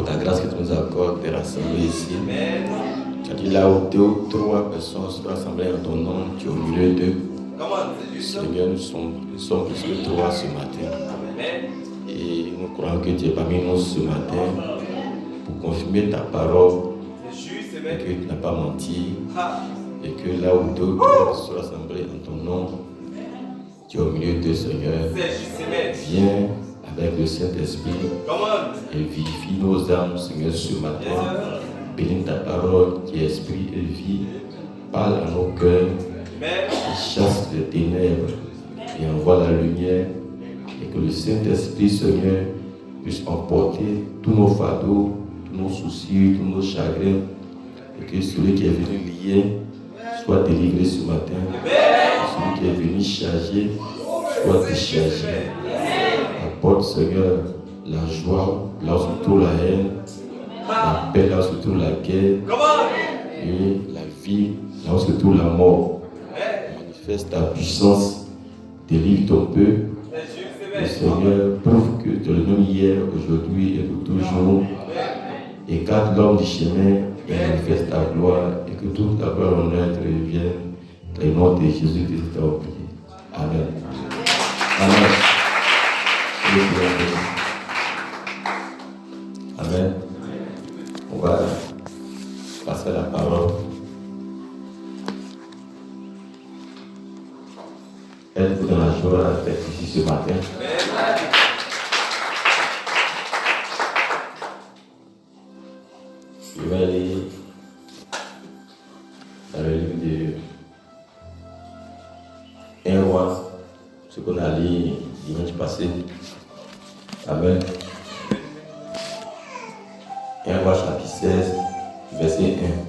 ta grâce que tu nous accordes de rassembler ici. Tu as dit là où 2 ou 3 personnes sont rassemblées en ton nom, tu es au milieu d'eux. Seigneur, nous sommes plus que 3 ce matin. Et nous croyons que tu es parmi nous ce matin pour confirmer ta parole et que tu n'as pas menti. Et que là où 2 ou 3 sont rassemblés en ton nom, tu es au milieu d'eux, Seigneur. Viens avec le Saint-Esprit et vivifie nos âmes, Seigneur, ce matin. Bénis ta parole qui est esprit et vie. Parle à nos cœurs et chasse les ténèbres et envoie la lumière. Et que le Saint-Esprit, Seigneur, puisse emporter tous nos fardeaux, tous nos soucis, tous nos chagrins. Et que celui qui est venu lier soit délivré ce matin. Celui qui est venu charger soit déchargé. Apporte, Seigneur, la joie, là où se trouve la haine, la paix, là où se trouve la guerre, et la vie, là où se trouve la mort. Manifeste ta puissance, délivre ton peuple. Le Seigneur prouve que tu es le même hier, aujourd'hui et pour toujours. Écarte l'homme du chemin et manifeste ta gloire, et que toute la gloire en être revienne. Dans le nom de Jésus-Christ, tu as prié. Amen. Amen. Amen. On va passer la parole. Êtes-vous dans la joie à la fête ici ce matin? Je vais aller dans le livre de 1 roi, ce qu'on a lu dimanche passé. Amen. 1 roi chapitre 16, verset 1.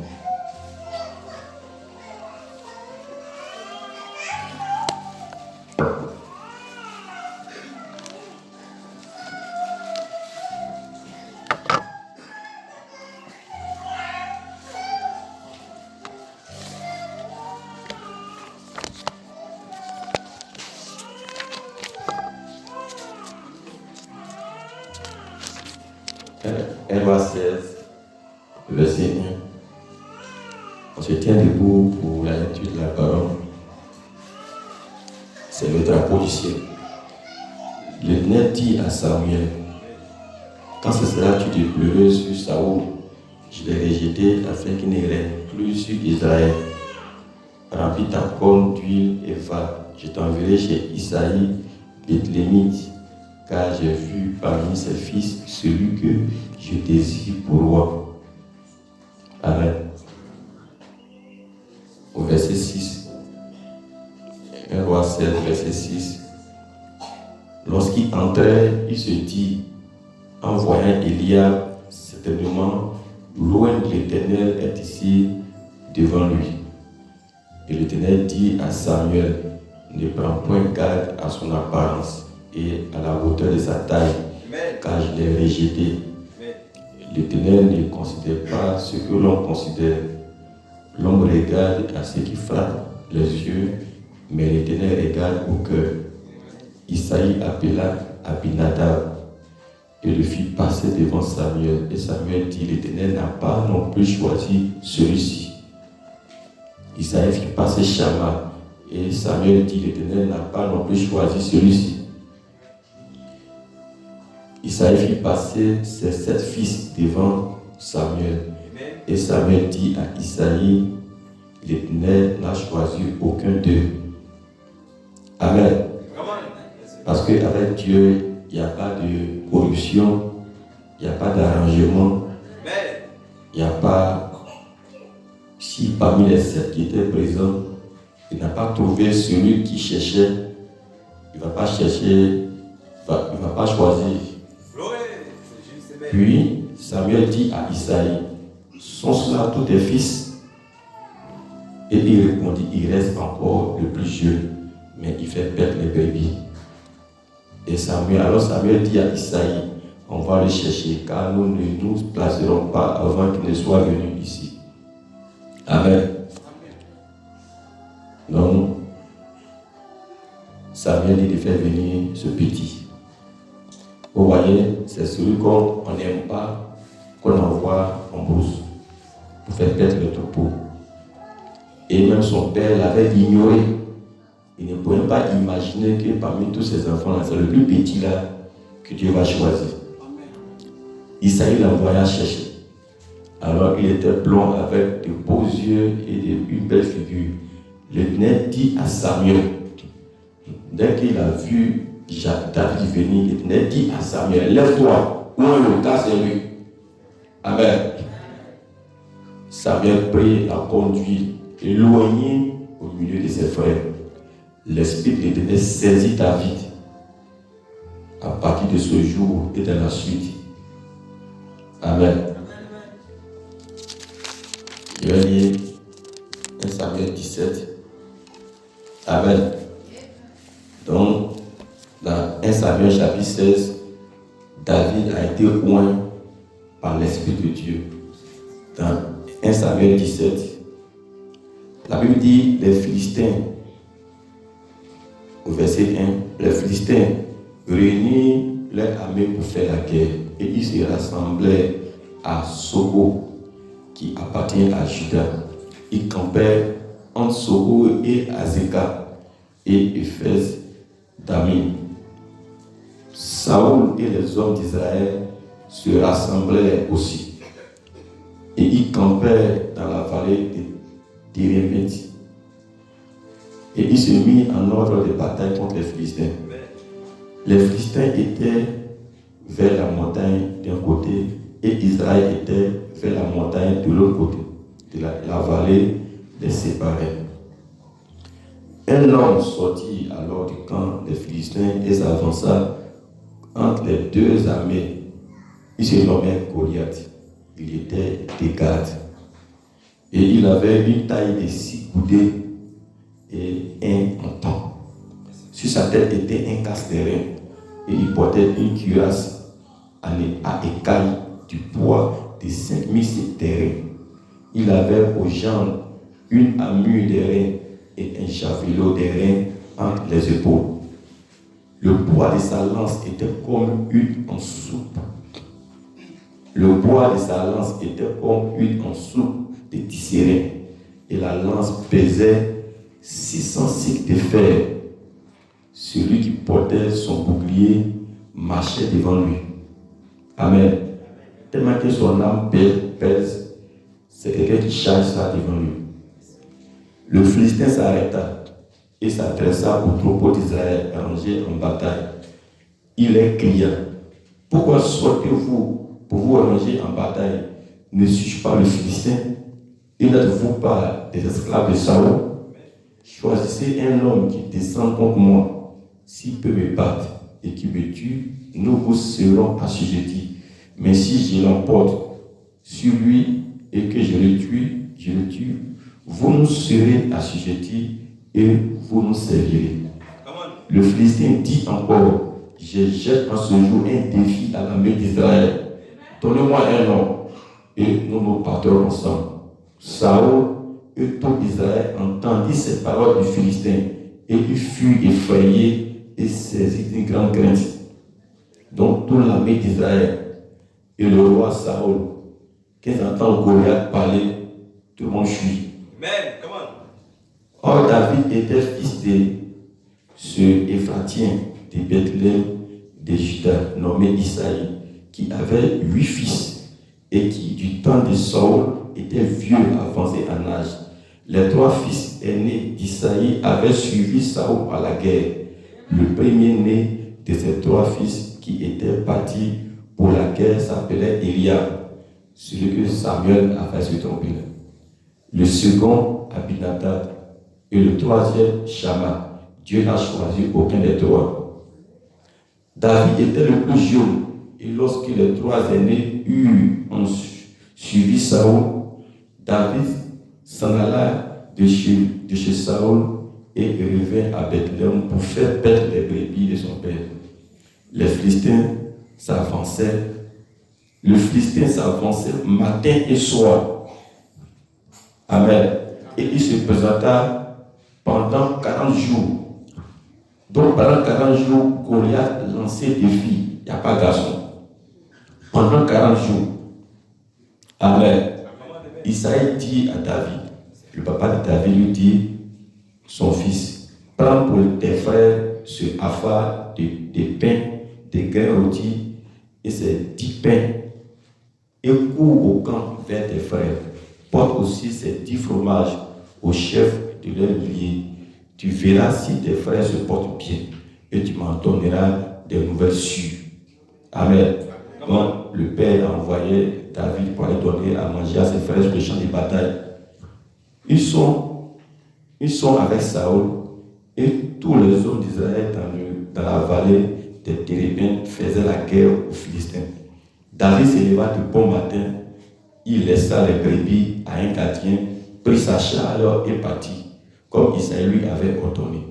Roi 16, verset 1. On se tient debout pour la lecture de la parole. C'est le drapeau du ciel. L'Éternel dit à Samuel: quand ce sera-tu de pleurer sur Saoul, je l'ai rejeté afin qu'il ne règne plus sur Israël. Remplis ta corne d'huile et va. Je t'enverrai chez Isaïe, Bethlémite, car j'ai vu parmi ses fils celui que je désire pour roi. Amen. Au verset 6. 1 roi 16, verset 6. Lorsqu'il entrait, il se dit, en voyant Eliab, certainement, loin de l'Éternel est ici devant lui. Et l'Éternel dit à Samuel, ne prends point garde à son apparence et à la hauteur de sa taille, car je l'ai rejeté. L'Éternel ne considère pas ce que l'on considère. L'homme regarde à ce qui frappe les yeux, mais l'Éternel regarde au cœur. Isaïe appela Abinadab et le fit passer devant Samuel. Et Samuel dit, l'Éternel n'a pas non plus choisi celui-ci. Isaïe fit passer Shama et Samuel dit, l'Éternel n'a pas non plus choisi celui-ci. Isaïe fit passer ses 7 fils devant Samuel. Et Samuel dit à Isaïe, l'Éternel n'a choisi aucun d'eux. Amen. Parce qu'avec Dieu, il n'y a pas de corruption, il n'y a pas d'arrangement, il n'y a pas... Si parmi les 7 qui étaient présents, il n'a pas trouvé celui qui cherchait, il ne va pas chercher, il ne va pas choisir. Puis Samuel dit à Isaïe, sont cela tous tes fils? Et il répondit, il reste encore le plus jeune, mais il fait perdre les brebis. Et alors Samuel dit à Isaïe, on va le chercher, car nous ne nous placerons pas avant qu'il ne soit venu ici. Amen. Donc, Samuel dit de faire venir ce petit. Vous voyez, c'est celui qu'on n'aime pas, fait perdre le troupeau. Et même son père l'avait ignoré. Il ne pouvait pas imaginer que parmi tous ces enfants-là, c'est le plus petit là que Dieu va choisir. Isaïe l'envoya chercher. Alors il était blond avec de beaux yeux et une belle figure. L'Éternel dit à Samuel, dès qu'il a vu David venir, l'Éternel dit à Samuel, lève-toi, où est le cas, c'est lui. Amen. Samuel prit la conduite, éloigné au milieu de ses frères. L'Esprit de l'Éternel saisit David. À partir de ce jour et de la suite. Amen. Je vais lire 1 Samuel 17. Amen. Donc, dans 1 Samuel chapitre 16, David a été oint par l'Esprit de Dieu. Dans 1 Samuel 17, la Bible dit les Philistins, au verset 1, les Philistins réunirent leur armée pour faire la guerre et ils se rassemblaient à Sogo qui appartient à Juda. Ils campèrent entre Sogo et Azeka et Éphèse d'Amin. Saoul et les hommes d'Israël se rassemblèrent aussi et ils campèrent dans la vallée d'Érémeth. Et ils se mirent en ordre de bataille contre les Philistins. Les Philistins étaient vers la montagne d'un côté et Israël était vers la montagne de l'autre côté. La vallée les séparait. Un homme sortit alors du camp des Philistins et s'avança entre les deux armées. Il se nommait Goliath. Il était de Gath. Et il avait une taille de 6 coudées et un menton. Sur sa tête était un casque-d'airain et il portait une cuirasse à écailles du poids de 5000 terrains. Il avait aux jambes une armure d'airain et un javelot d'airain entre les épaules. Le poids de sa lance était comme une en soupe. Le poids de sa lance était comme une en soupe de tisserand et la lance pesait 600 cycles de fer. Celui qui portait son bouclier marchait devant lui. Amen. Tellement que son âme pèse, c'est quelqu'un qui charge ça devant lui. Le Philistin s'arrêta et s'adressa au troupeau d'Israël rangé en bataille. Il leur cria, pourquoi sortez-vous pour vous ranger en bataille? Ne suis-je pas le Philistin? Et n'êtes-vous pas des esclaves de Saül? Choisissez un homme qui descend contre moi. S'il peut me battre et qui me tue, nous vous serons assujettis. Mais si je l'emporte sur lui et que je le tue, vous nous serez assujettis et vous nous servirez. Le Philistin dit encore, je jette en ce jour un défi à l'armée d'Israël. Donnez-moi un nom et nous nous battrons ensemble. Saül et tout Israël entendit ces paroles du Philistin et il fut effrayé et saisi d'une grande crainte. Donc toute l'armée d'Israël et le roi Saül, quand ils entendent Goliath parler, tout le monde fuit. Amen. Come on. Or David était fils de ce Éphratien de Bethléem de Juda, nommé Isaïe, qui avait 8 fils et qui, du temps de Saül, était vieux, avancé en âge. Les 3 fils aînés d'Isaïe avaient suivi Saül à la guerre. Le premier-né de ces 3 fils qui étaient partis pour la guerre s'appelait Eliab, celui que Samuel a fait se tromper. Le second, Abinadab, et le troisième, Shama. Dieu n'a choisi aucun des 3. David était le plus jeune, et lorsque les 3 aînés eurent suivi Saül, David s'en alla de chez Saül et revint à Bethléem pour faire paître les brebis de son père. Les Philistins s'avançaient. Le Philistin s'avançait matin et soir. Amen. Et il se présenta pendant 40 jours. Donc pendant 40 jours, Goliath lançait des filles. Il n'y a pas de garçon. Pendant 40 jours. Amen. Isaïe dit à David, le papa de David lui dit, son fils, prends pour tes frères ce affaire de pain, des grains rôtis et ces 10 pains, et cours au camp vers tes frères. Porte aussi ces 10 fromages au chef de leur millier. Tu verras si tes frères se portent bien et tu m'en donneras des nouvelles sûres. Amen. Donc, le père a envoyé David pour aller donner à manger à ses frères sur le champ de bataille. Ils sont avec Saül et tous les hommes d'Israël dans la vallée des Térébènes faisaient la guerre aux Philistins. David se leva de bon matin, il laissa les brebis à un gardien, prit sa charge et partit, comme Isaïe lui avait ordonné.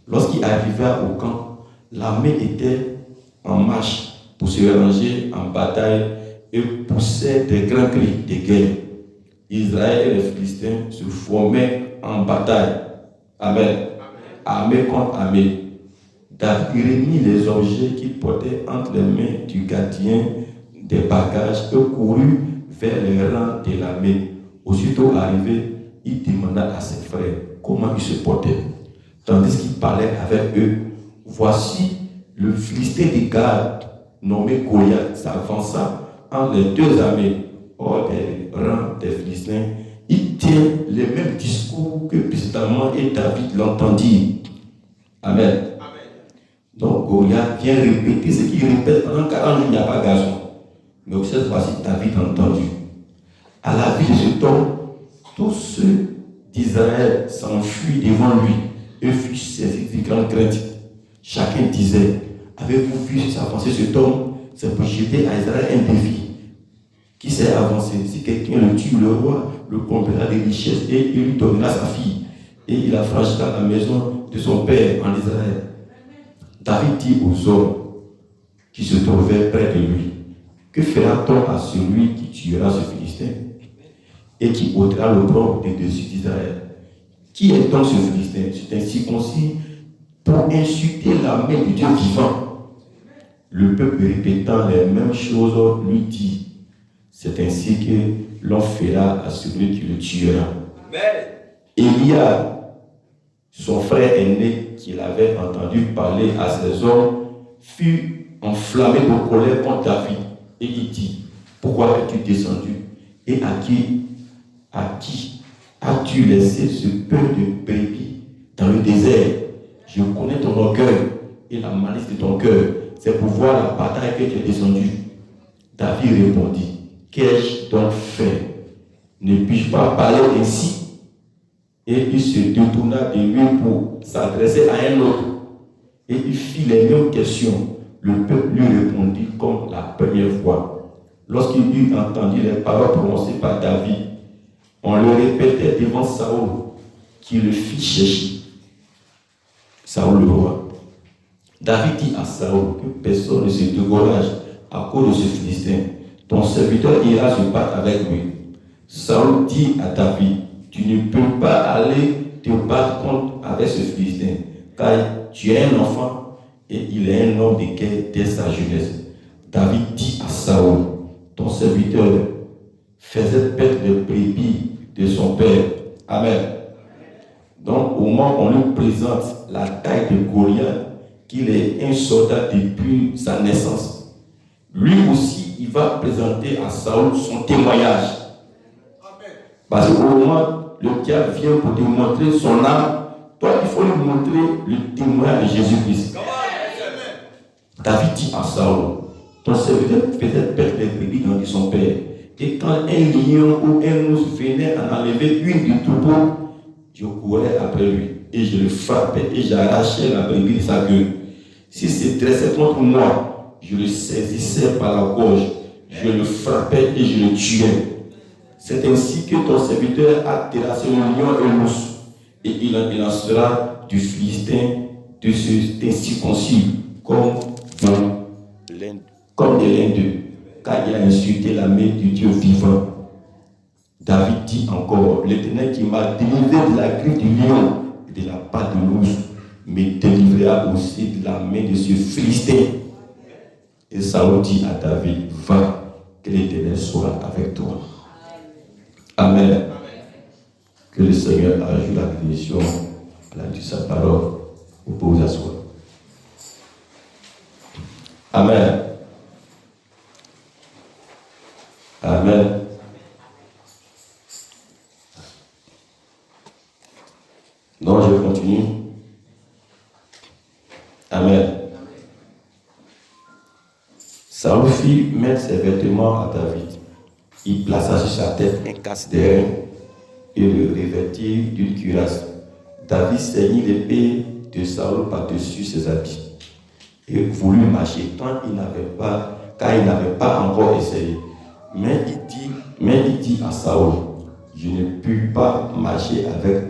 Lorsqu'il arriva au camp, l'armée était en marche pour se ranger en bataille et poussait des grands cris de guerre. Israël et les Philistins se formaient en bataille. Amen. Armée contre armée. David remit les objets qu'il portait entre les mains du gardien des bagages et courut vers les rangs de l'armée. Aussitôt arrivé, il demanda à ses frères comment ils se portaient. Tandis qu'il parlait avec eux, voici le Philistin de Gath, nommé Goliath, s'avança entre les deux armées hors des rangs des Philistins. Il tient les mêmes discours que précédemment et David l'entendit. Amen. Donc Goliath vient répéter ce qu'il répète pendant 40 jours, il n'y a pas de garçon. Mais cette fois-ci, David a entendu. À la vue de cet homme, tous ceux d'Israël s'enfuient devant lui et furent saisis de grande crainte. Chacun disait, avez-vous vu s'avancer cet homme? C'est pour jeter à Israël un défi. Qui s'est avancé? Si quelqu'un le tue, le roi le comblera de richesses et il lui donnera sa fille. Et il affranchira la maison de son père en Israël. David dit aux hommes qui se trouvaient près de lui, que fera-t-on à celui qui tuera ce Philistin et qui ôtera le bras des dessus d'Israël? Qui est donc ce Philistin? C'est un circoncis pour insulter l'armée du Dieu vivant. Le peuple répétant les mêmes choses lui dit, c'est ainsi que l'on fera à celui qui le tuera. Eliab, son frère aîné, qu'il avait entendu parler à ses hommes, fut enflammé de colère contre David. Et il dit, pourquoi es-tu descendu? Et à qui as-tu laissé ce peu de brebis dans le désert? Je connais ton orgueil et la malice de ton cœur. C'est pour voir la bataille que tu es descendu. David répondit, qu'ai-je donc fait? Ne puis-je pas parler ainsi? Et il se détourna de lui pour s'adresser à un autre. Et il fit les mêmes questions. Le peuple lui répondit comme la première fois. Lorsqu'il eut entendu les paroles prononcées par David, on le répétait devant Saül, qui le fit chercher. Saül le roi. David dit à Saül que personne ne se décourage à cause de ce Philistin. Ton serviteur ira se battre avec lui. Saül dit à David, tu ne peux pas aller te battre avec ce Philistin, car tu es un enfant et il est un homme de guerre dès sa jeunesse. David dit à Saül, ton serviteur faisait paître les brebis de son père. Amen. Donc, au moment où on lui présente la taille de Goliath, qu'il est un soldat depuis sa naissance, lui aussi, il va présenter à Saül son témoignage. Parce qu'au moment le diable vient pour te montrer son âme, toi, il faut lui montrer le témoignage de Jésus-Christ. David dit à Saül, ton serviteur faisait perdre les brebis dans son père. Et quand un lion ou un ours venait en enlever une du troupeau, je courais après lui et je le frappais et j'arrachais la brebis de sa gueule. S'il se dressait contre moi, je le saisissais par la gorge, je le frappais et je le tuais. C'est ainsi que ton serviteur a terrassé le lion et l'ours, et il en lancera du Philistin de ce incirconcis comme de l'Inde, car il a insulté l'armée du Dieu vivant. David dit encore, l'Éternel qui m'a délivré de la griffe du lion et de la patte de l'ours, me délivrera aussi de la main de ce Philistin. Et Saül dit à David, va, que l'Éternel soit avec toi. Amen. Amen. Que le Seigneur ajoute la bénédiction à la de sa parole. Vous pouvez vous asseoir. Amen. Amen. Non, je continue. Amen. Saül fit mettre ses vêtements à David. Il plaça sur sa tête un casque d'airain et le revêtit d'une cuirasse. David ceignit l'épée de Saül par-dessus ses habits et voulut marcher car il n'avait pas encore essayé. Mais il dit à Saül, je ne puis pas marcher avec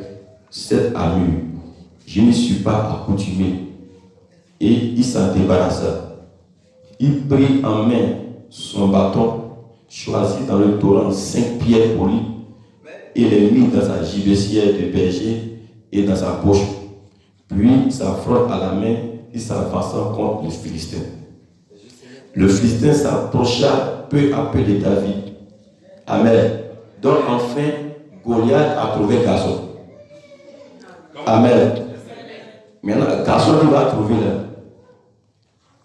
cette armure, je n'y suis pas accoutumé. Et il s'en débarrassa. Il prit en main son bâton, choisit dans le torrent 5 pierres pour lui, et les mit dans sa gibecière de berger et dans sa poche. Puis sa fronde à la main, il s'avança contre le Philistin. Le Philistin s'approcha peu à peu de David. Amen. Donc enfin, Goliath a trouvé garçon. Amen. Maintenant, garçon qu'il va trouver là.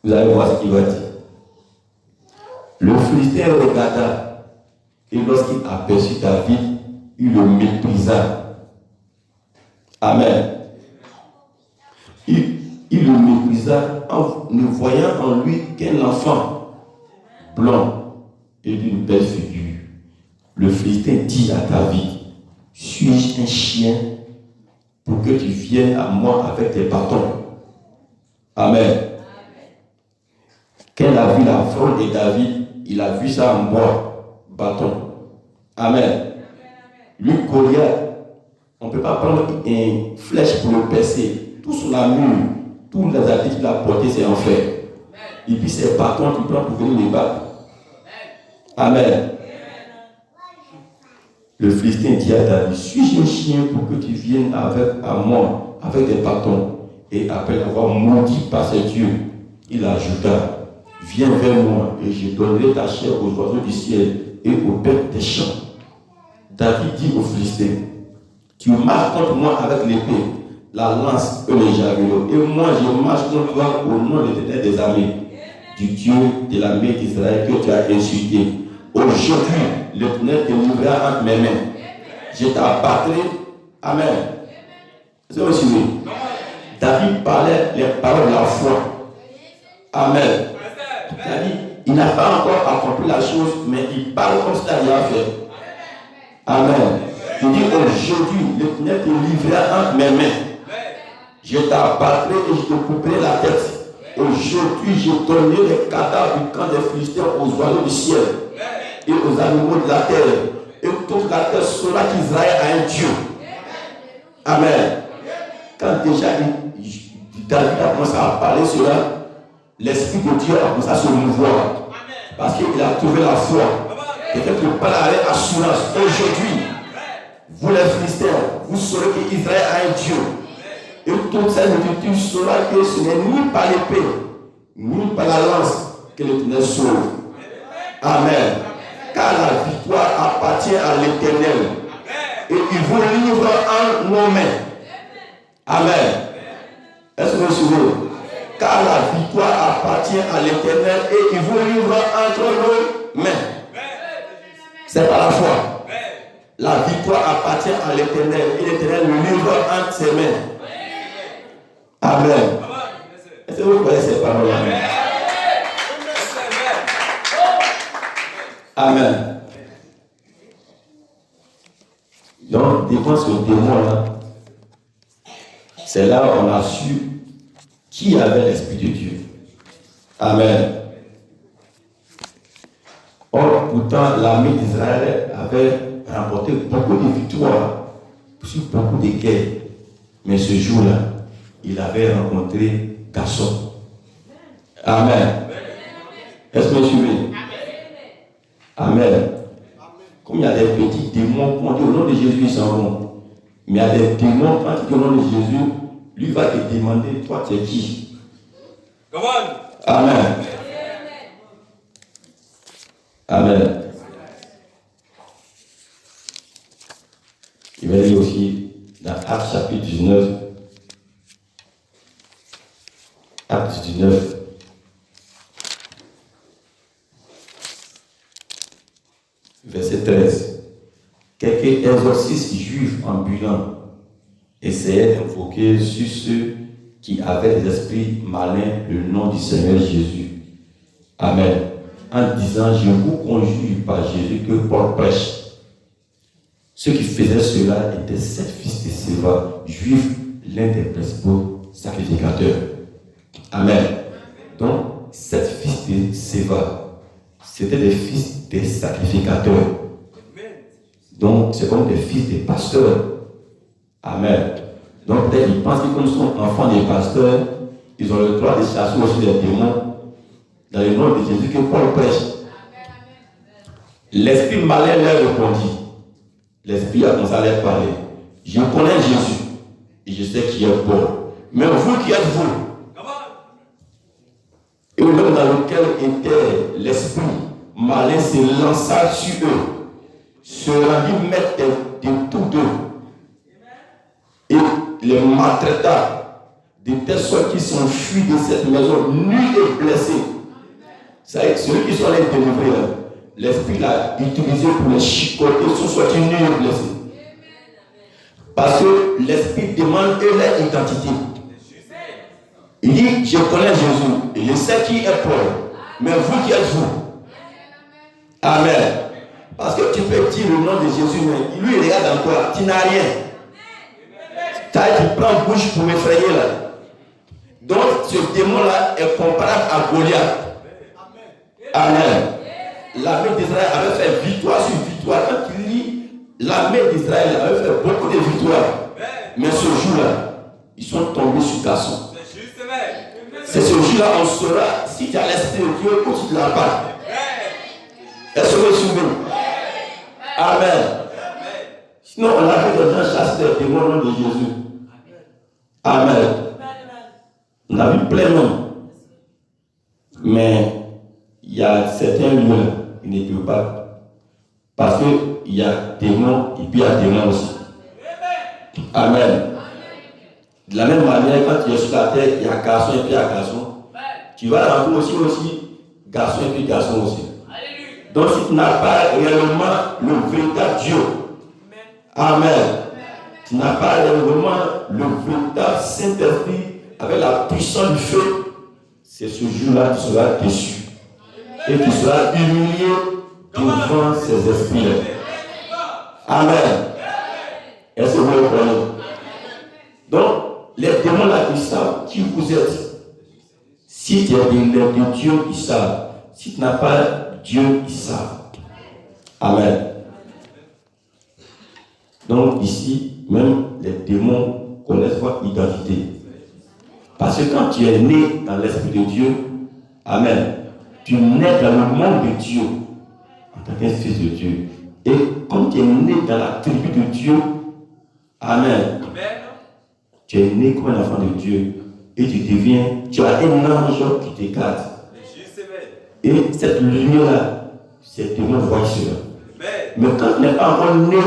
Vous allez voir ce qu'il va dire. Le Philistin regarda et lorsqu'il aperçut David, il le méprisa. Amen. Il le méprisa en ne voyant en lui qu'un enfant blanc et d'une belle figure. Le Philistin dit à David, suis-je un chien pour que tu viennes à moi avec tes bâtons? Amen. Quand il a vu la fronde de David, il a vu ça en bois, bâton. Amen. Lui, Goliath, on ne peut pas prendre une flèche pour le percer. Tout sur la mur, tous les habits qu'il a portés, c'est en fer. Et puis ces bâtons qu'il prend pour venir les battre. Amen. Le Philistin dit à David, suis-je un chien pour que tu viennes à moi avec des bâtons? Et après avoir maudit par ses dieux, il ajouta, viens vers moi et je donnerai ta chair aux oiseaux du ciel et aux bêtes des champs. David dit aux Philistins, tu marches contre moi avec l'épée, la lance et le javelot, et moi je marche contre toi au nom de l'Éternel des armées, du Dieu de l'armée d'Israël que tu as insulté. Aujourd'hui, l'Éternel te livrera entre mes mains. Je t'abattrai. Amen. C'est aussi oui. David parlait les paroles de la foi. Amen. C'est-à-dire, il n'a pas encore accompli la chose, mais il parle comme ça il a fait. Amen. Il dit aujourd'hui, l'Éternel te livrera entre mes mains. Je t'abattrai et je te couperai la tête. Aujourd'hui, je donnerai les cadavres du camp des Philistins aux oiseaux du ciel et aux animaux de la terre. Et toute la terre saura qu'Israël a un Dieu. Amen. Quand déjà David a commencé à parler cela, l'Esprit de Dieu a commencé à se mouvoir. Parce qu'il a trouvé la foi. Quelqu'un qui parle avec assurance. Aujourd'hui, vous les Philistins, vous saurez qu'Israël a un Dieu. Et toute cette multitude saura que ce n'est ni par l'épée, ni par la lance que l'Éternel sauve. Amen. Car la victoire appartient à l'Éternel. Et il vous livre en nos mains. Amen. Est-ce que vous suivez? Car la victoire appartient à l'Éternel et il vous livre entre nos mains. C'est par la foi. La victoire appartient à l'Éternel et l'Éternel le livre entre ses mains. Amen. Est-ce que vous connaissez ces paroles? Amen. Donc, devant ce démon-là, c'est là où on a su qui avait l'Esprit de Dieu. Amen. Or, pourtant, l'armée d'Israël avait remporté beaucoup de victoires sur beaucoup de guerres. Mais ce jour-là, il avait rencontré Garçon. Amen. Est-ce que vous suivez? Amen. Comme il y a des petits démons, on dit au nom de Jésus, ils s'en vont. Mais il y a des démons, quand tu dis au nom de Jésus, lui va te demander, toi, tu es qui? Amen. Amen. Il va lire aussi dans Actes chapitre 19. Actes 19. Verset 13. Quelques exorcistes juifs ambulants essayaient d'invoquer sur ceux qui avaient des esprits malins le nom du Seigneur Jésus. Amen. En disant, je vous conjure par Jésus que Paul prêche. Ceux qui faisaient cela étaient 7 fils de Séva, juifs, l'un des principaux sacrificateurs. Amen. Donc, 7 fils de Séva, c'était des fils des sacrificateurs. Donc, c'est comme des fils des pasteurs. Amen. Donc, peut-être ils pensent que comme ils sont enfants des pasteurs, ils ont le droit de chasser aussi les démons dans le nom de Jésus que Paul prêche. L'esprit malin leur répondit. L'esprit a commencé à leur parler. Je connais Jésus et je sais qui est Paul. Mais vous qui êtes vous? Et au moment dans lequel était l'esprit malin se lança sur eux, se rendit maître de tous deux et les maltraita de telle sorte qu'ils sont fuis de cette maison nus et blessés. C'est ceux qui sont allés délivrer, l'esprit l'a utilisé pour les chicoter, ils sont sortis nus et blessés. Parce que l'esprit demande leur identité. Il dit, je connais Jésus et je sais qui est Paul, mais vous qui êtes vous? Amen. Parce que tu peux dire le nom de Jésus, mais lui il regarde dans toi, tu n'as rien. Tu prends bouche pour m'effrayer là. Donc ce démon-là est comparable à Goliath. Amen. L'armée d'Israël avait fait victoire sur victoire. Quand tu lis, l'armée d'Israël avait fait beaucoup de victoires. Mais ce jour-là, ils sont tombés sur garçon. C'est ce jour-là on saura si tu as l'esprit de Dieu ou si tu ne l'as pas. Est-ce que vous vous souvenez? Amen. Sinon, on a vu des gens chasser les démons au nom de Jésus. Amen. On a vu plein de noms. Mais il y a certains lieux là, ils ne peuvent pas. Parce qu'il y a démons et puis il y a démons aussi. Amen. De la même manière, quand tu es sur la terre, il y a garçon et puis il y a garçon. Tu vas rencontrer aussi garçon et puis garçon aussi. Donc si tu n'as pas réellement le véritable Dieu, amen, tu n'as pas réellement le véritable Saint-Esprit avec la puissance du feu, c'est ce jour-là que tu seras déçu. Et tu seras humilié devant ces esprits-là. Amen. Est-ce que vous le comprenez? Donc, les démons là, ils savent qui vous êtes. Si tu es de Dieu, ils savent. Si tu n'as pas Dieu, ils savent. Amen. Donc, ici, même les démons connaissent votre identité. Parce que quand tu es né dans l'Esprit de Dieu, amen, tu nais dans le monde de Dieu en tant qu'un fils de Dieu. Et comme tu es né dans la tribu de Dieu, amen, tu es né comme un enfant de Dieu et tu as un ange qui te garde. Et cette lumière-là, c'est de mon voix cela. Mais quand tu n'es pas encore né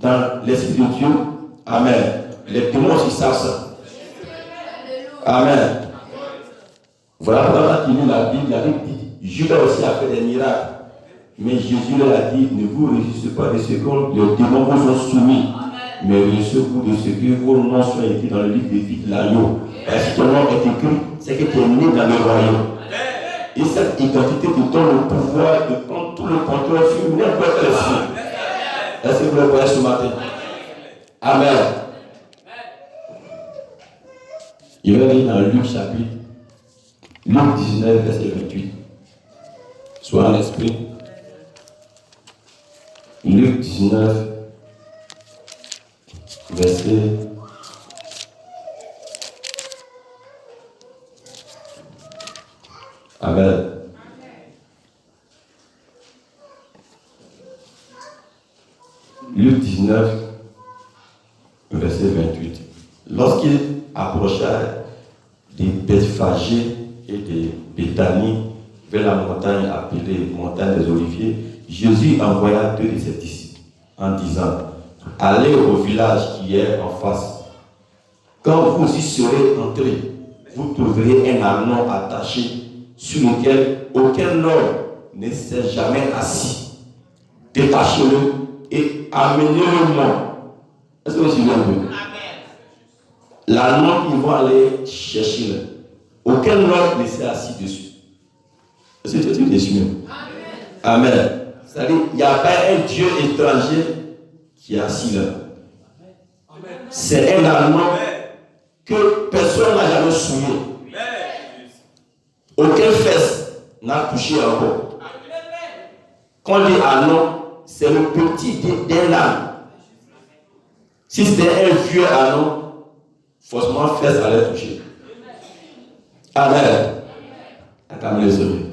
dans l'Esprit de Dieu, amen, les démons aussi savent ça. Amen. Voilà pourquoi quand tu lis la Bible dit, Judas aussi a fait des miracles. Mais Jésus leur a dit, ne vous réjouissez pas de ce que les démons vous sont soumis, mais réjouissez-vous de ce que vos noms sont écrits dans le livre de vie de l'agneau. Et si ton nom est écrit, c'est que tu es né dans le royaume. Et cette identité te donne le pouvoir de prendre tout le contrôle sur n'importe quel esprit. Est-ce que vous le voyez ce matin? Amen. Il va lire dans Luc chapitre 19, verset 28. Sois en esprit. Luc 19, verset 28. Amen. Luc 19, verset 28. Lorsqu'il approcha de Bethphagée et de Béthanie vers la montagne appelée montagne des Oliviers, Jésus envoya 2 de ses disciples en disant, allez au village qui est en face. Quand vous y serez entrés, vous trouverez un ânon attaché sur lequel aucun homme ne s'est jamais assis. Détachez-le et amenez-le-moi. Est-ce que vous suivez un peu? L'ânon, ils vont aller chercher. Aucun homme ne s'est assis dessus. Est-ce que tu es dessus? Amen. C'est-à-dire, il n'y a pas un Dieu étranger qui est assis là. C'est un ânon que personne n'a jamais souillé. Aucun fesse n'a touché encore. Quand on dit ânon, c'est le petit d'un âne. Si c'était un vieux ânon, forcément fesse allait toucher. Amen. Attends les oreilles.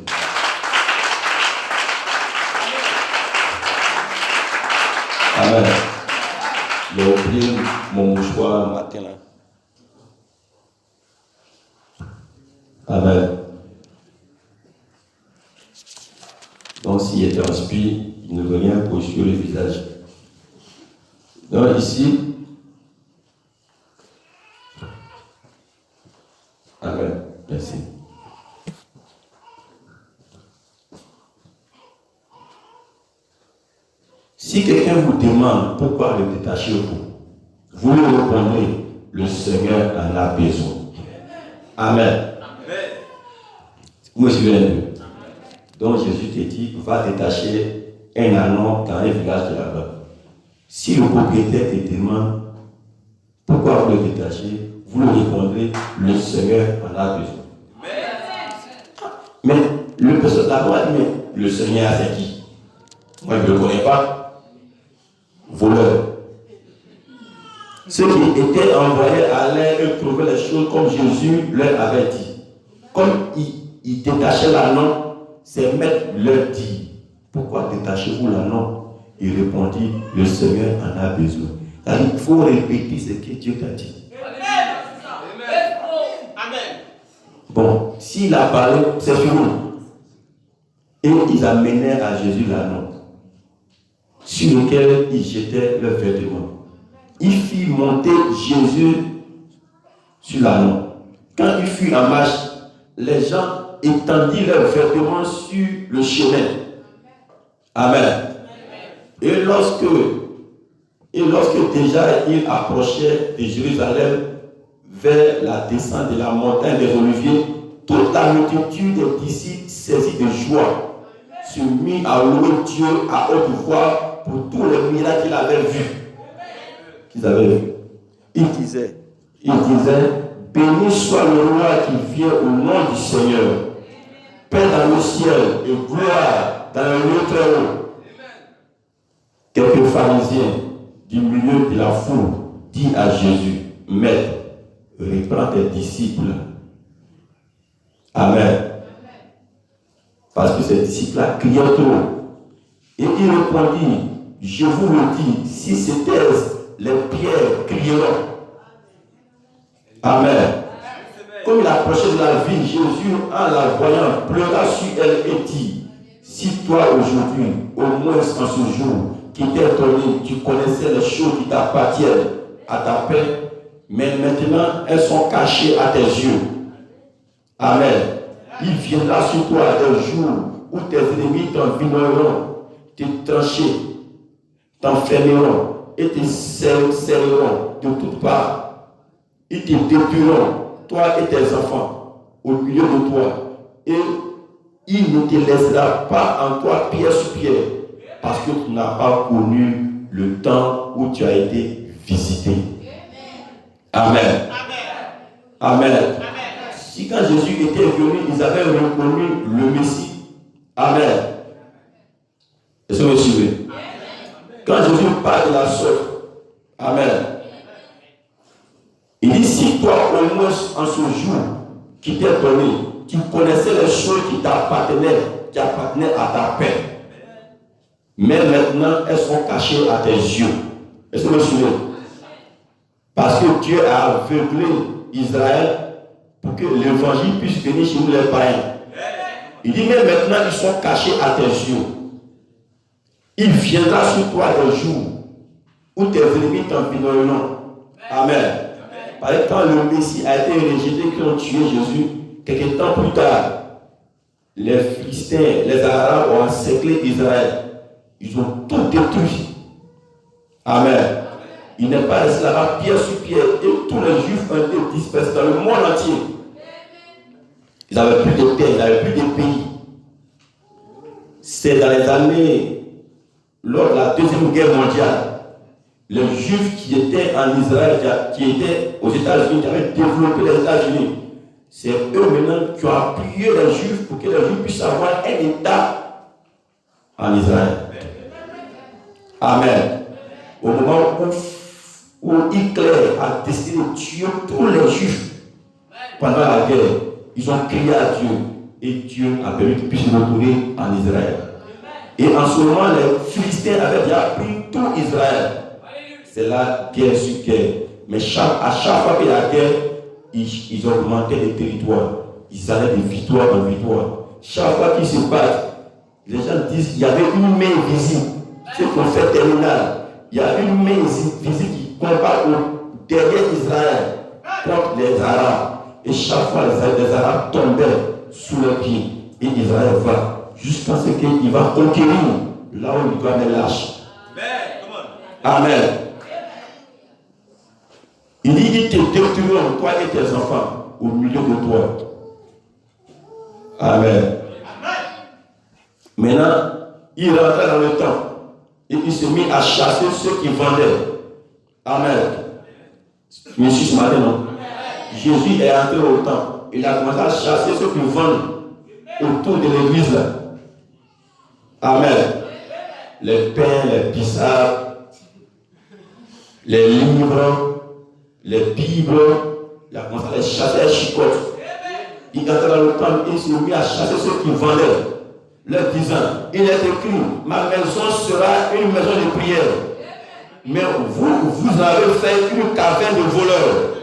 Amen. J'ai oublié mon mouchoir matin là. Amen. Donc s'il transpire, il ne veut rien poser sur le visage. Donc ici, amen. Merci. Si quelqu'un vous demande pourquoi le détachez-vous, vous lui répondez, le Seigneur en a besoin. Amen. Vous me suivez un peu. Donc Jésus te dit, va détacher un ânon dans un village de là-bas. Si le propriétaire te demande pourquoi vous le détachez, vous lui répondrez, le Seigneur en a besoin. Mais le personne d'abord dit, mais le Seigneur c'est qui? Moi je ne le connais pas. Voleur. Ceux qui étaient envoyés allaient trouver les choses comme Jésus leur avait dit. Comme ils détachaient l'ânon, ses maîtres leur dit, pourquoi détachez-vous l'ânon? Il répondit, le Seigneur en a besoin. C'est-à-dire, il faut répéter ce que Dieu t'a dit. Amen. Bon, s'il a parlé, c'est fini. Et ils amenèrent à Jésus l'ânon, sur lequel ils jetaient leurs vêtements. Il fit monter Jésus sur l'ânon. Quand il fut en marche, les gens étendirent leurs vêtements sur le chemin. Amen. Et lorsque déjà il approchait de Jérusalem vers la descente de la montagne des Oliviers, toute la multitude des disciples saisis de joie se mit à louer Dieu à haute voix pour tous les miracles qu'ils avaient vus. Il disait, béni soit le roi qui vient au nom du Seigneur. Paix dans le ciel et gloire dans le lieu très haut. Quelques pharisiens du milieu de la foule disent à Jésus, Maître, reprends tes disciples. Amen. Parce que ces disciples-là criaient trop. Et il répondit, je vous le dis, si c'était les pierres crieront. Amen. Comme il approchait de la ville, Jésus, en la voyant, pleura sur elle et dit, si toi aujourd'hui, au moins en ce jour, qui t'est donné, tu connaissais les choses qui t'appartiennent à ta paix, mais maintenant elles sont cachées à tes yeux. Amen. Il viendra sur toi un jour où tes ennemis t'environneront, te trancher, t'enfermeront et te serreront de toutes parts. Ils te détruiront, toi et tes enfants, au milieu de toi. Et il ne te laissera pas en toi pierre sur pierre, parce que tu n'as pas connu le temps où tu as été visité. Amen. Amen. Si quand Jésus était venu, ils avaient reconnu le Messie. Amen. Est-ce que vous me suivez? Quand Jésus parle de la sorte, amen. Il dit, si toi au moins en ce jour qui t'est donné, tu connaissais les choses qui t'appartenaient, qui appartenaient à ta paix. Mais maintenant, elles sont cachées à tes yeux. Est-ce que vous me suivez? Parce que Dieu a aveuglé Israël pour que l'évangile puisse venir chez nous les païens. Il dit, mais maintenant, ils sont cachés à tes yeux. Il viendra sur toi un jour où tes ennemis t'environneront. Amen. Par exemple, quand le Messie a été rejeté, qui ont tué Jésus, quelques temps plus tard, les Philistins, les Arabes ont encerclé Israël. Ils ont tout détruit. Amen. Il n'est pas resté là-bas, pierre sur pierre, et tous les Juifs ont été dispersés dans le monde entier. Ils n'avaient plus de terre, ils n'avaient plus de pays. C'est dans les années, lors de la Deuxième Guerre mondiale, les Juifs qui étaient en Israël, qui étaient aux États-Unis, qui avaient développé les États-Unis, c'est eux maintenant qui ont appuyé les Juifs pour que les Juifs puissent avoir un État en Israël. Amen. Au moment où Hitler a décidé de tuer tous les Juifs pendant la guerre, ils ont crié à Dieu et Dieu a permis qu'ils puissent retourner en Israël. Et en ce moment, les Philistins avaient déjà pris tout Israël. C'est la guerre sur guerre. Mais à chaque fois qu'il y a la guerre, ils augmentaient les territoires. Ils allaient de victoire en victoire. Chaque fois qu'ils se battent, les gens disent qu'il y avait une main visible. Ce qu'on fait terminal. Il y a une main visible qui combat derrière Israël contre les Arabes. Et chaque fois, les Arabes tombaient sous leurs pieds. Et Israël va jusqu'à ce qu'il va conquérir là où il doit les lâcher. Amen. Il dit, ils te détruiront, toi et tes enfants, au milieu de toi. Amen. Maintenant, il rentrait dans le temple et il se mit à chasser ceux qui vendaient. Amen. Je suis ce matin, non? Jésus est entré au temple. Il a commencé à chasser ceux qui vendent autour de l'église là. Amen. Les pains, les bizarres, les livres, les bibles. Il a commencé à les chasser à chicotte. Il entrait dans le temple et il s'est mis à chasser ceux qui vendaient. Leur disant, il est écrit, ma maison sera une maison de prière. Mais vous avez fait une caverne de voleurs.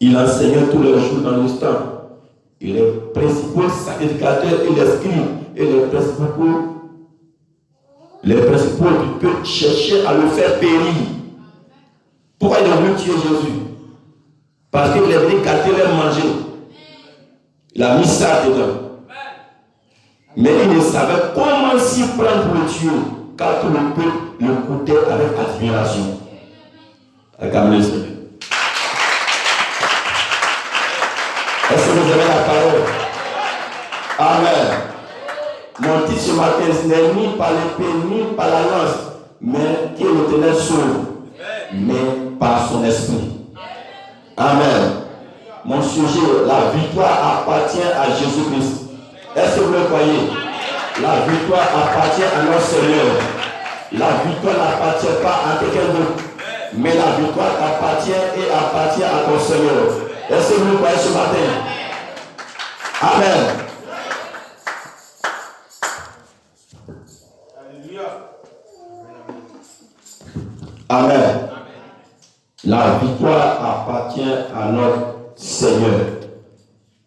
Il enseignait tous les jours dans le temple. Et les principaux sacrificateurs et les scribes et les principaux du peuple cherchaient à le faire périr. Pourquoi ils ont voulu tuer Jésus? Parce qu'il est venu gâter leur manger. Il a mis ça dedans. Mais il ne savait comment s'y prendre pour le tuer, car tout le peuple le écoutait avec admiration. Est-ce que vous avez la parole? Amen. Mon titre ce matin, ce n'est ni par l'épée, ni par la lance, mais qui est l'Éternel sauve, mais par son esprit. Amen. Mon sujet, la victoire appartient à Jésus-Christ. Est-ce que vous le croyez? La victoire appartient à notre Seigneur. La victoire n'appartient pas à quelqu'un d'autre, mais la victoire appartient à ton Seigneur. Est-ce que vous le croyez ce matin? Amen. Amen. La victoire appartient à notre Seigneur.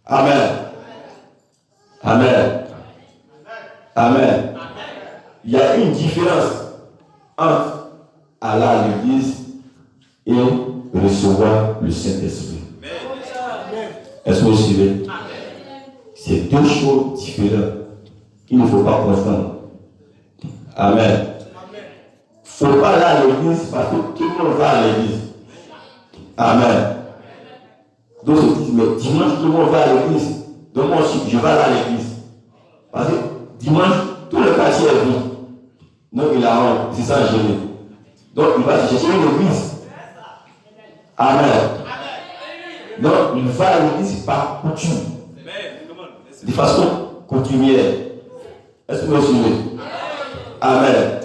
Amen. Amen. Amen. Il y a une différence entre aller à l'église et recevoir le Saint-Esprit. Est-ce que vous suivez? C'est deux choses différentes qu'il ne faut pas confondre. Amen. Il ne faut pas aller à l'église parce que tout le monde va à l'église. Amen. Donc ils disent, mais dimanche tout le monde va à l'église. Donc moi aussi, je vais aller à l'église. Parce que dimanche, tout le quartier est vide. Donc il a honte, c'est ça gêné. Donc il va chercher une église. Amen. Donc il va à l'église par coutume. De façon coutumière. Est-ce que vous suivez? Amen.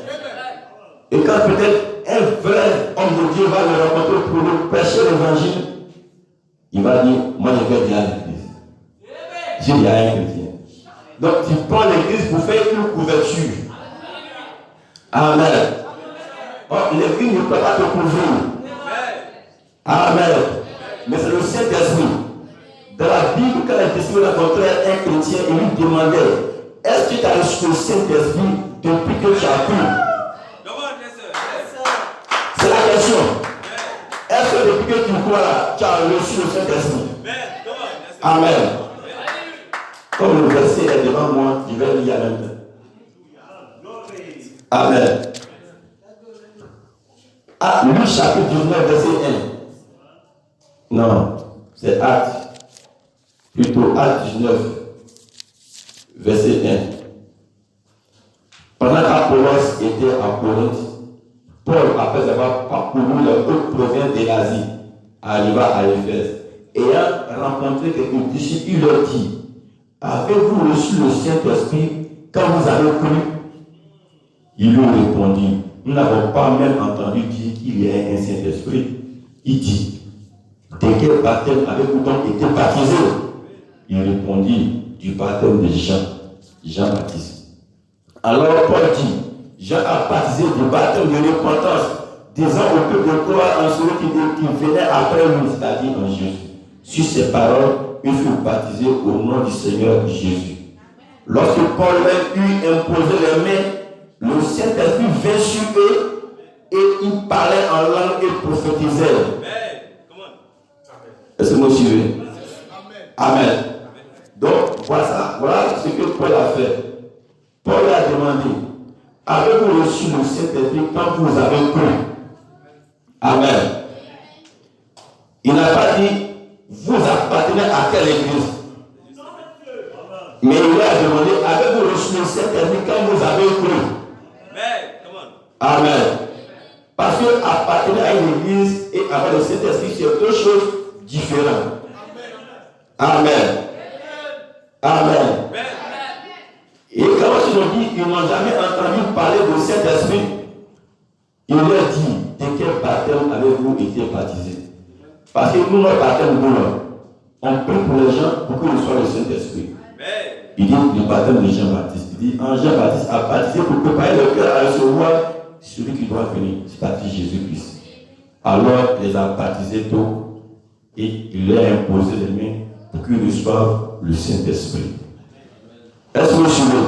Et quand peut-être un vrai homme de Dieu va le rencontrer pour le prêcher l'évangile, il va dire, moi je vais dire à l'église. J'ai dit à un chrétien. Donc tu prends l'église pour faire une couverture. Amen. Or, l'église ne peut pas te couvrir. Amen. Mais c'est le Saint-Esprit. Dans la Bible, quand l'Esprit rencontrait un chrétien, il lui demandait, est-ce que tu as reçu le Saint-Esprit depuis que tu as cru? que tu crois là, tu as reçu le Saint-Esprit. Amen. Comme le verset est devant moi, je vais lire en même temps. Amen. Luc chapitre 19, verset 1. Non, c'est Actes. Plutôt Actes 19, verset 1. Pendant qu'Apollos était à Corinthe, Paul, après avoir parcouru les hautes provinces de l'Asie, arriva à Éphèse. Ayant rencontré quelques disciples, il leur dit: avez-vous reçu le Saint-Esprit quand vous avez cru? Ils lui répondirent: nous n'avons pas même entendu dire qu'il y a un Saint-Esprit. Il dit: de quel baptême avez-vous donc été baptisé? Il répondit: du baptême de Jean-Baptiste. Alors Paul dit: Jean a baptisé du baptême de repentance, disant au peuple de croire en celui qui venait après lui, c'est-à-dire en Jésus. Sur ces paroles, il fut baptisé au nom du Seigneur Jésus. Lorsque Paul eut imposé les mains, le Saint-Esprit vint sur eux et ils parlaient en langue et prophétisaient. Est-ce que vous me suivez? Amen. Donc, voilà ce que Paul a fait. Paul a demandé: avez-vous reçu le Saint-Esprit quand vous avez cru? Amen. Il n'a pas dit: vous appartenez à quelle église? Mais il a demandé: avez-vous reçu le Saint-Esprit quand vous avez cru? Amen. Parce que appartenir à une église et avoir le Saint-Esprit, c'est deux choses différentes. Amen. Amen. Et quand ils ont dit, ils n'ont jamais entendu parler du Saint-Esprit, il leur dit: de quel baptême avez-vous été baptisé? Parce que nous, notre baptême, on prie pour les gens pour qu'ils reçoivent le Saint-Esprit. Il dit le baptême de Jean-Baptiste. Il dit: en Jean-Baptiste a baptisé pour préparer le cœur à recevoir celui qui doit venir, c'est-à-dire Jésus-Christ. Alors, il les a baptisés tôt et il leur a imposé les mains pour qu'ils reçoivent le Saint-Esprit. Est-ce que vous suivez?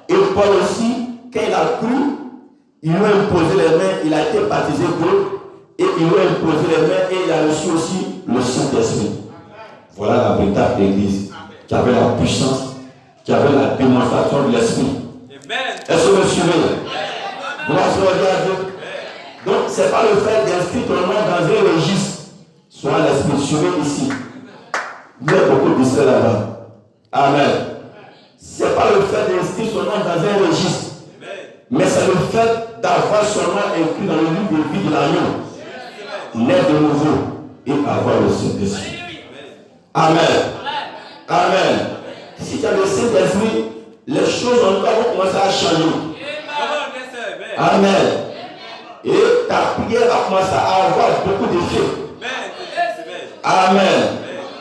Et Paul aussi, quand il a cru, il lui a imposé les mains, il a été baptisé tôt et il lui a imposé les mains et il a reçu aussi le Saint-Esprit. Voilà la véritable église qui avait la puissance, qui avait la démonstration de l'Esprit. Est-ce que vous suivez? Gloire à Dieu. Donc, ce n'est pas le fait d'inscrire ton nom dans un registre. Soit l'Esprit, suivez ici. Il y a beaucoup de ça là-bas. Amen. Ce n'est pas le fait d'inscrire son nom dans un registre. Mais c'est le fait d'avoir son nom écrit dans le livre de vie de l'agneau. Naître de nouveau et avoir le Saint-Esprit. Amen. Amen. Si tu as le Saint-Esprit, les choses vont commencer à changer. Amen. Et ta prière va commencer à avoir beaucoup d'effet. Amen.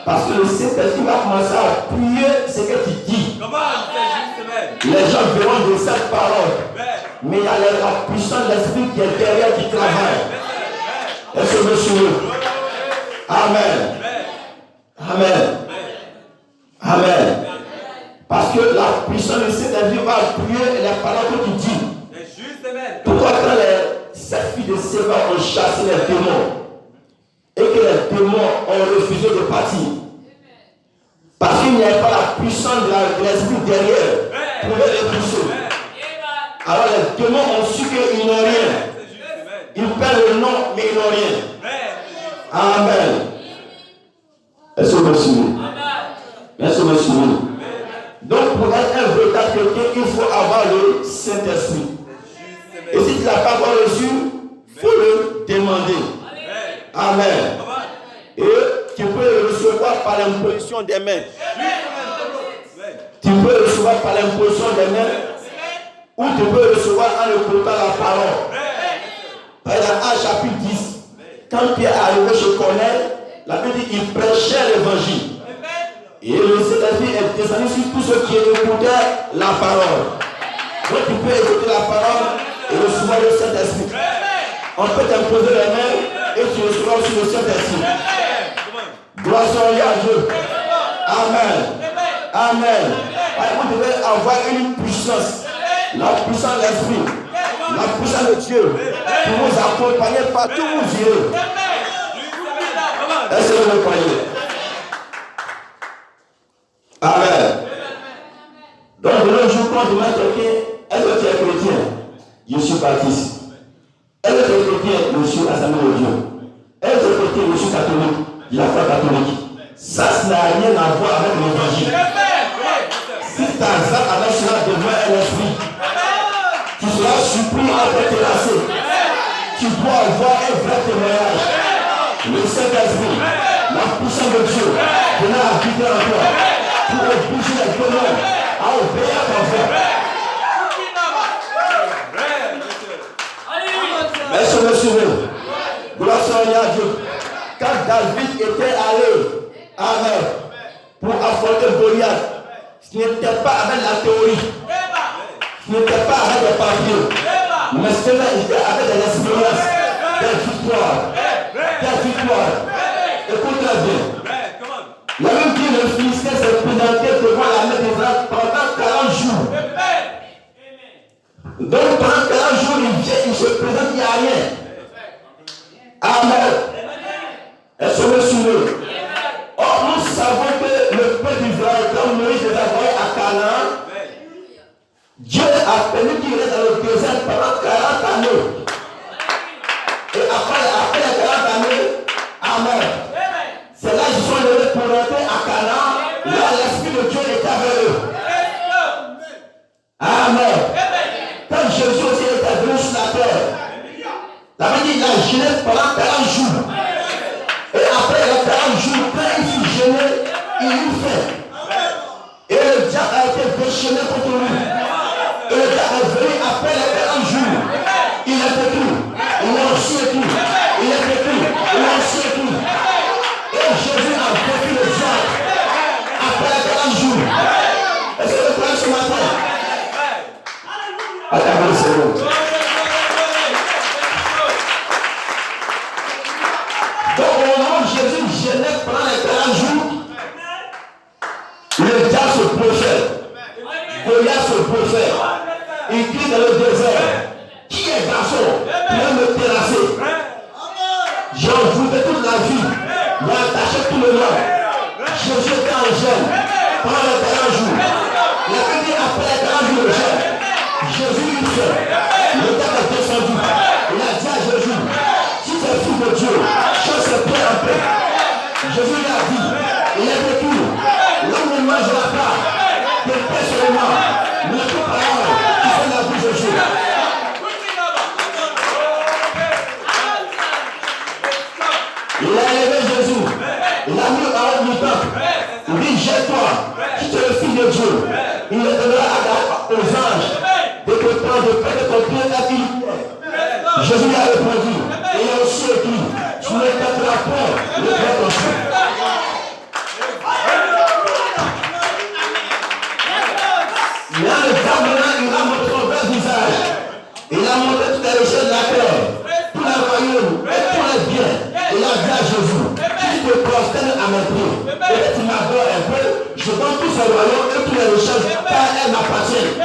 Parce que le Saint-Esprit va commencer à prier ce que tu dis. Les gens verront de cette parole. Mais il y a la puissance de l'Esprit qui est derrière qui travaille. Est-ce que vous suivez? Amen. Amen. Amen. Parce que la puissance de Saint-Esprit va appuyer les paroles que tu dis. Pourquoi quand les 7 filles de Séba ont chassé les démons et que les démons ont refusé de partir? Parce qu'il n'y avait pas la puissance de l'Esprit derrière pour les repousser. Alors les démons ont su qu'ils n'ont rien. Ils perdent le nom, mais ils n'ont rien. Amen. Est-ce que vous me suivez? Est-ce que vous me suivez? Donc pour être un véritable chrétien, il faut avoir le Saint-Esprit. Et si tu ne l'as pas encore reçu, il faut le demander. Amen. Et tu peux le recevoir par l'imposition des mains. Tu peux le recevoir par l'imposition des mains. Ou tu peux le recevoir en écoutant la parole. Par exemple, Actes chapitre 10, quand Pierre est arrivé chez Corneille, la Bible dit qu'il prêchait l'évangile. Et le Saint-Esprit est descendu sur tous ceux qui écoutaient la parole. Donc tu peux écouter la parole et recevoir le Saint-Esprit. On peut t'imposer les mains et tu recevras aussi le Saint-Esprit. Gloire à Dieu. Amen. Amen. Vous devez avoir une puissance. La puissance de l'Esprit. La puissance de Dieu. Pour vous accompagner partout où vous irez. Est-ce que vous me croyez? Amen. Donc, de nos jours, quand je demande quelqu'un, est-ce que tu es chrétien? Je suis baptiste. Est-ce que tu es chrétien? Je suis assemblée de Dieu. Est-ce que tu es chrétien? Je suis catholique. Je la foi catholique. Ça n'a rien à voir avec l'évangile. Si ta zap avec cela devient un esprit, tu seras surpris à te terrasser. Tu dois avoir un vrai témoignage. Le Saint-Esprit, la puissance de Dieu, venant habiter en toi pour obliger les démons à obéir à ton frère. Est-ce que vous me suivez? Gloire à Dieu. Quand David était allé, amen, pour affronter Goliath, ce n'était pas avec la théorie, ce n'était pas avec les papiers, mais c'était avec des expériences, des victoires. Écoute-moi bien. La même dit le Philistin s'est présenté devant la main d'Israël pendant 40 jours. Donc pendant 40 jours, il se présente, il n'y a rien. Amen. Est-ce que vous me suivez? Or, nous savons que le peuple d'Israël, quand Moïse les a envoyés à Canaan, Dieu a permis qu'il reste dans le désert pendant 40 années. Et après les 40 années, amen. C'est là qu'ils sont levés pour rentrer à Canaan. Là, l'Esprit de Dieu est avec eux. Amen. Quand Jésus aussi était venu sur la terre, la Bible dit qu'il a gêné pendant 40 jours. Et après les 40 jours, quand il fut gêné, il eut faim. Et le diable a été déchaîné contre lui. Et le diable est venu après les 40 jours. Il a fait tout. Il a reçu tout. Il a fait tout. Il a reçu tout. Et Jésus a vaincu le diable après les 40 jours. Est-ce que vous croyez ce matin? Attendez une seconde. Donc au moment où Jésus gênait pendant les 40 jours, le diable se projette. Goliath se projette. Il crie dans le désert. Qui est garçon pour me terrasser? J'ai envoûté toute la vie. Il a attaché tout le monde. Jésus était en gêne pendant les 40 jours. Il a dit après les 40 jours de gêne, Jésus lui fait. Le diable est descendu. Il a dit à Jésus, si tu es fils de Dieu, change ses pieds en paix. Jésus lui a dit, il est de tout. L'homme ne mangera pas de paix seulement, mais toute parole qui fait la bouche de Dieu. Il a élevé Jésus. Il a mis en haut du temple. Il dit, jette-toi, si tu es le fils de Dieu. Il le donnera aux anges de te prendre de près de ton pied à qui. Jésus lui a répondu. Et il a aussi écrit, tu ne perdras point le vrai ton Dieu. Mais le diable il a montré son vrai visage. Il a montré toutes les richesses de la terre, tous les royaumes et tous les biens. Il a dit à Jésus, si tu te prosternes à mes pieds, et tu m'adores un peu, je donne tous ces royaumes et toutes les richesses, car elles m'appartiennent.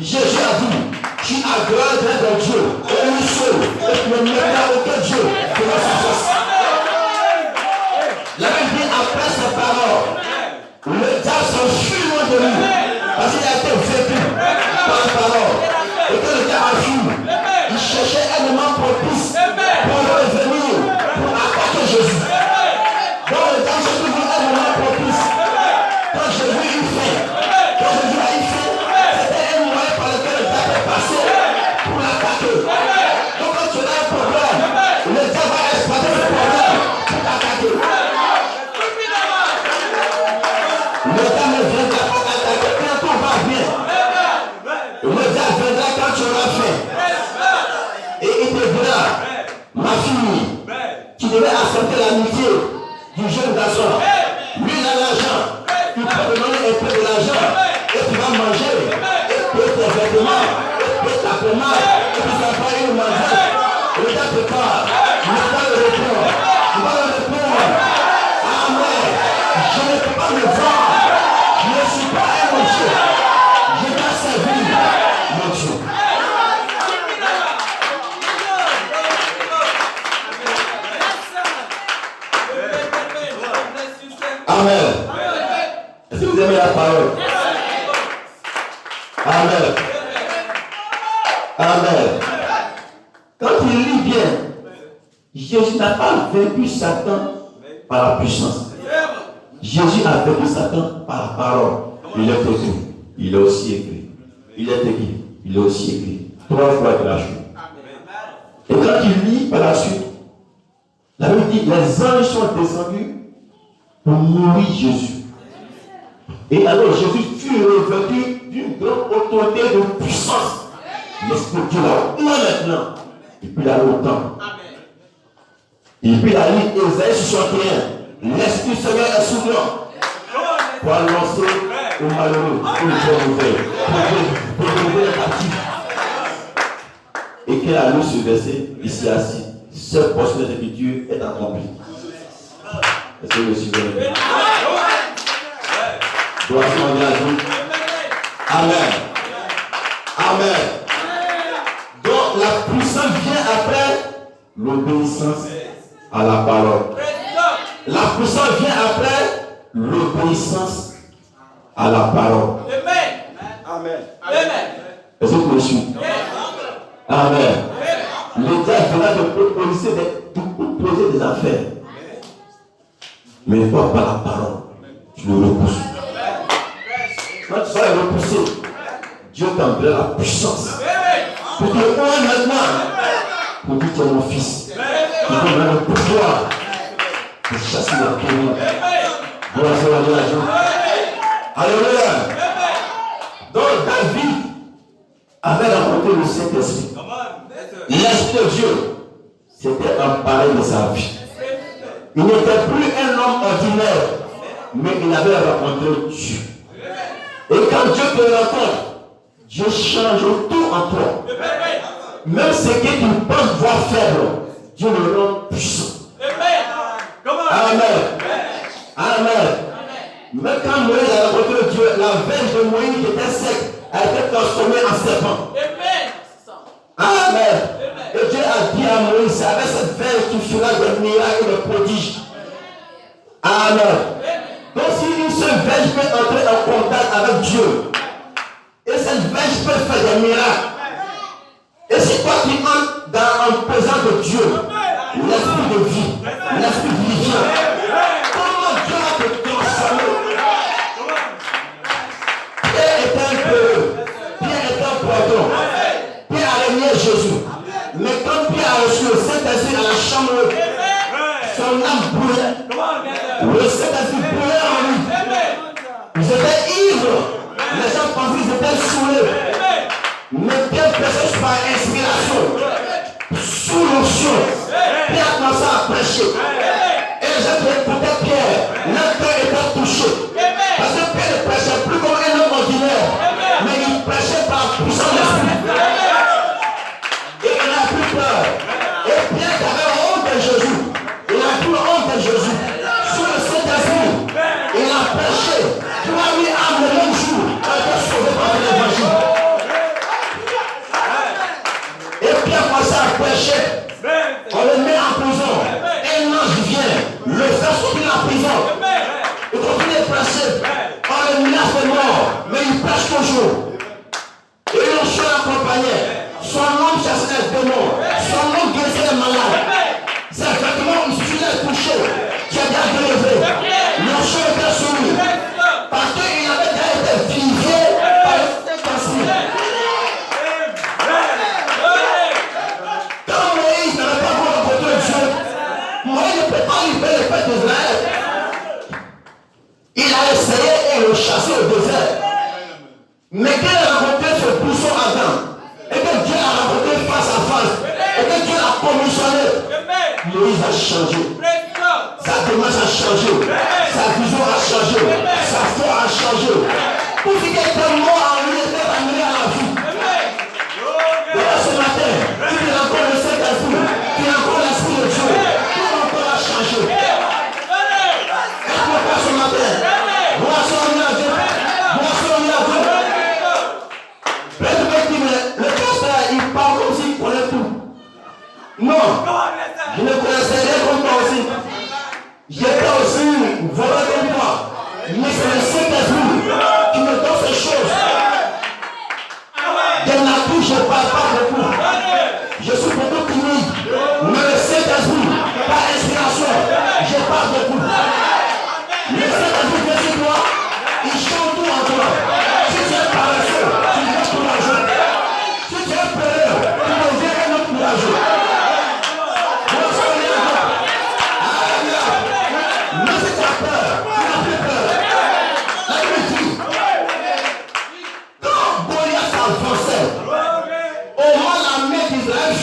Jésus a dit, tu adoreras ton Dieu, et lui seul, et tu ne mettras aucun Dieu de la sagesse. La Bible dit, après ces paroles, le diable s'enfuit loin de lui, parce qu'il a été vaincu par la parole. Et que le diable a fui, il cherchait un moment propice pour revenir, pour attaquer Jésus. Donc le diable cherchait toujours un moment propice. Quand Jésus eut faim, c'était un moyen par lequel le diable est passé pour l'attaquer. Donc quand tu as un problème, le diable va exploiter ce problème pour t'attaquer. Le diable ne viendra pas t'attaquer quand tout va bien. Le diable viendra quand tu auras faim. Et il te dira, ma fille, tu devais accepter l'amitié du jeune garçon. Lui, il a l'argent. Il peut te donner un peu de l'argent. Et tu vas manger. Et payer tes vêtements. Et payer ta pommade. Et tu vas pas une manger. Le diable te parle. Il va le répondre. Il va le répondre. Amen. Je ne peux pas me vendre. Je ne suis pas un monsieur. Je dois servir mon Dieu. Amen. Quand il lit bien, Jésus n'a pas vaincu Satan par la puissance. Jésus a vaincu Satan par la parole. Il est écrit. Il est aussi écrit. Il est écrit. Il est aussi écrit. 3 fois de la chose. Et quand il lit par la suite, la Bible dit les anges sont descendus pour nourrir Jésus. Et alors Jésus fut revêtu d'une grande autorité de puissance. L'Esprit de Dieu l'a oint maintenant. Et puis il a longtemps. Et puis il a lu Ésaïe 61. L'Esprit Seigneur est sur moi pour annoncer aux malheureux une bonne nouvelle. Pour lever les captifs. Et qu'il a lu ce verset ici assis. Cette portion de l'Écriture est accomplie. Est-ce que vous suivez? Gloire à Dieu. Amen. Amen. Donc la puissance vient après l'obéissance à la parole. La puissance vient après l'obéissance à la parole. Amen. Est-ce que vous me suivez? Amen. Le diable va te proposer des affaires. Mais toi, par la parole, tu le repousses. Quand tu vas le repousser, Dieu t'enverra la puissance. Pour te voir maintenant, pour dire tu es mon fils. Pour te donner le pouvoir de chasser les démons. Gloire à Dieu. Alléluia. Donc David avait rencontré le Saint-Esprit. L'Esprit de Dieu s'était emparé de sa vie. Il n'était plus un homme ordinaire, mais il avait rencontré Dieu. Et quand Dieu te rencontre, Dieu change tout en toi. Même ce que tu penses voir faible, Dieu le rend puissant. Amen. Amen. Même quand Moïse a rencontré Dieu, la verge de Moïse qui était sec a été transformée en serpent. Amen. Et Dieu a dit à Moïse, c'est avec cette verge tu feras des miracles et des prodiges. Amen. Donc si une seule verge peut entrer en contact avec Dieu, et cette verge peut faire des miracles, et si toi tu entres en présence de Dieu, l'esprit de vie, l'esprit vivant, comment Dieu va te transformer? Pierre est un peu, Pierre est un poison. Pierre a régné Jésus. Mais quand Pierre a reçu le Saint-Esprit à la chambre, son âme brûlait. Le Saint-Esprit brûlait en lui. Ils étaient ivres. Les gens pensaient qu'ils étaient saoulés. Mais Pierre prêchait par inspiration. Sous l'onction. Pierre a commencé à prêcher. Et les gens qui écoutaient Pierre, leur cœur était touché. Parce que Pierre ne prêchait plus comme un homme ordinaire. Mais il prêchait par la puissance de l'Esprit. Et il n'a plus peur. Et Pierre qui avait honte de Jésus, il n'a plus honte de Jésus. Sous le Saint-Esprit, il a prêché. 3000 âmes le même jour ont été sauvées par l'évangile. Et Pierre commençait à prêcher. On le met en prison. Un ange vient, le fait sortir de la prison. Il continue de prêcher. On le menace de mort, mais il prêche toujours. Et l'on se l'accompagnait. Son nom chassait les démons. Son nom guérissait les malades. C'est exactement où il suffisait de toucher. Qui a bien relevé. Le chien était sur lui. Parce qu'il avait déjà été vivifié par le Saint-Esprit. Quand Moïse n'avait pas rencontré Dieu, Moïse ne peut pas libérer le peuple d'Israël. Il a essayé et le chassé au désert. Mais quand il a rencontré ce pousson Adam, et que Dieu l'a rencontré face à face, et que Dieu l'a commissionné, Moïse a changé. Sa démarche a changé. Sa vision a changé. Sa foi a changé. Tout ce qui était mort en lui était ramené à la vie. Et ce matin, si tu as encore le Saint-Esprit, tu as encore l'Esprit de Dieu, tout encore a changé. Est-ce que ce matin, gloire soit à Dieu. Gloire soit à Dieu. Le pasteur, il parle comme s'il connaît tout. Non, je ne connaissais rien comme toi aussi. J'étais aussi volé comme toi. Mais c'est le Saint-Esprit qui me donne ces choses.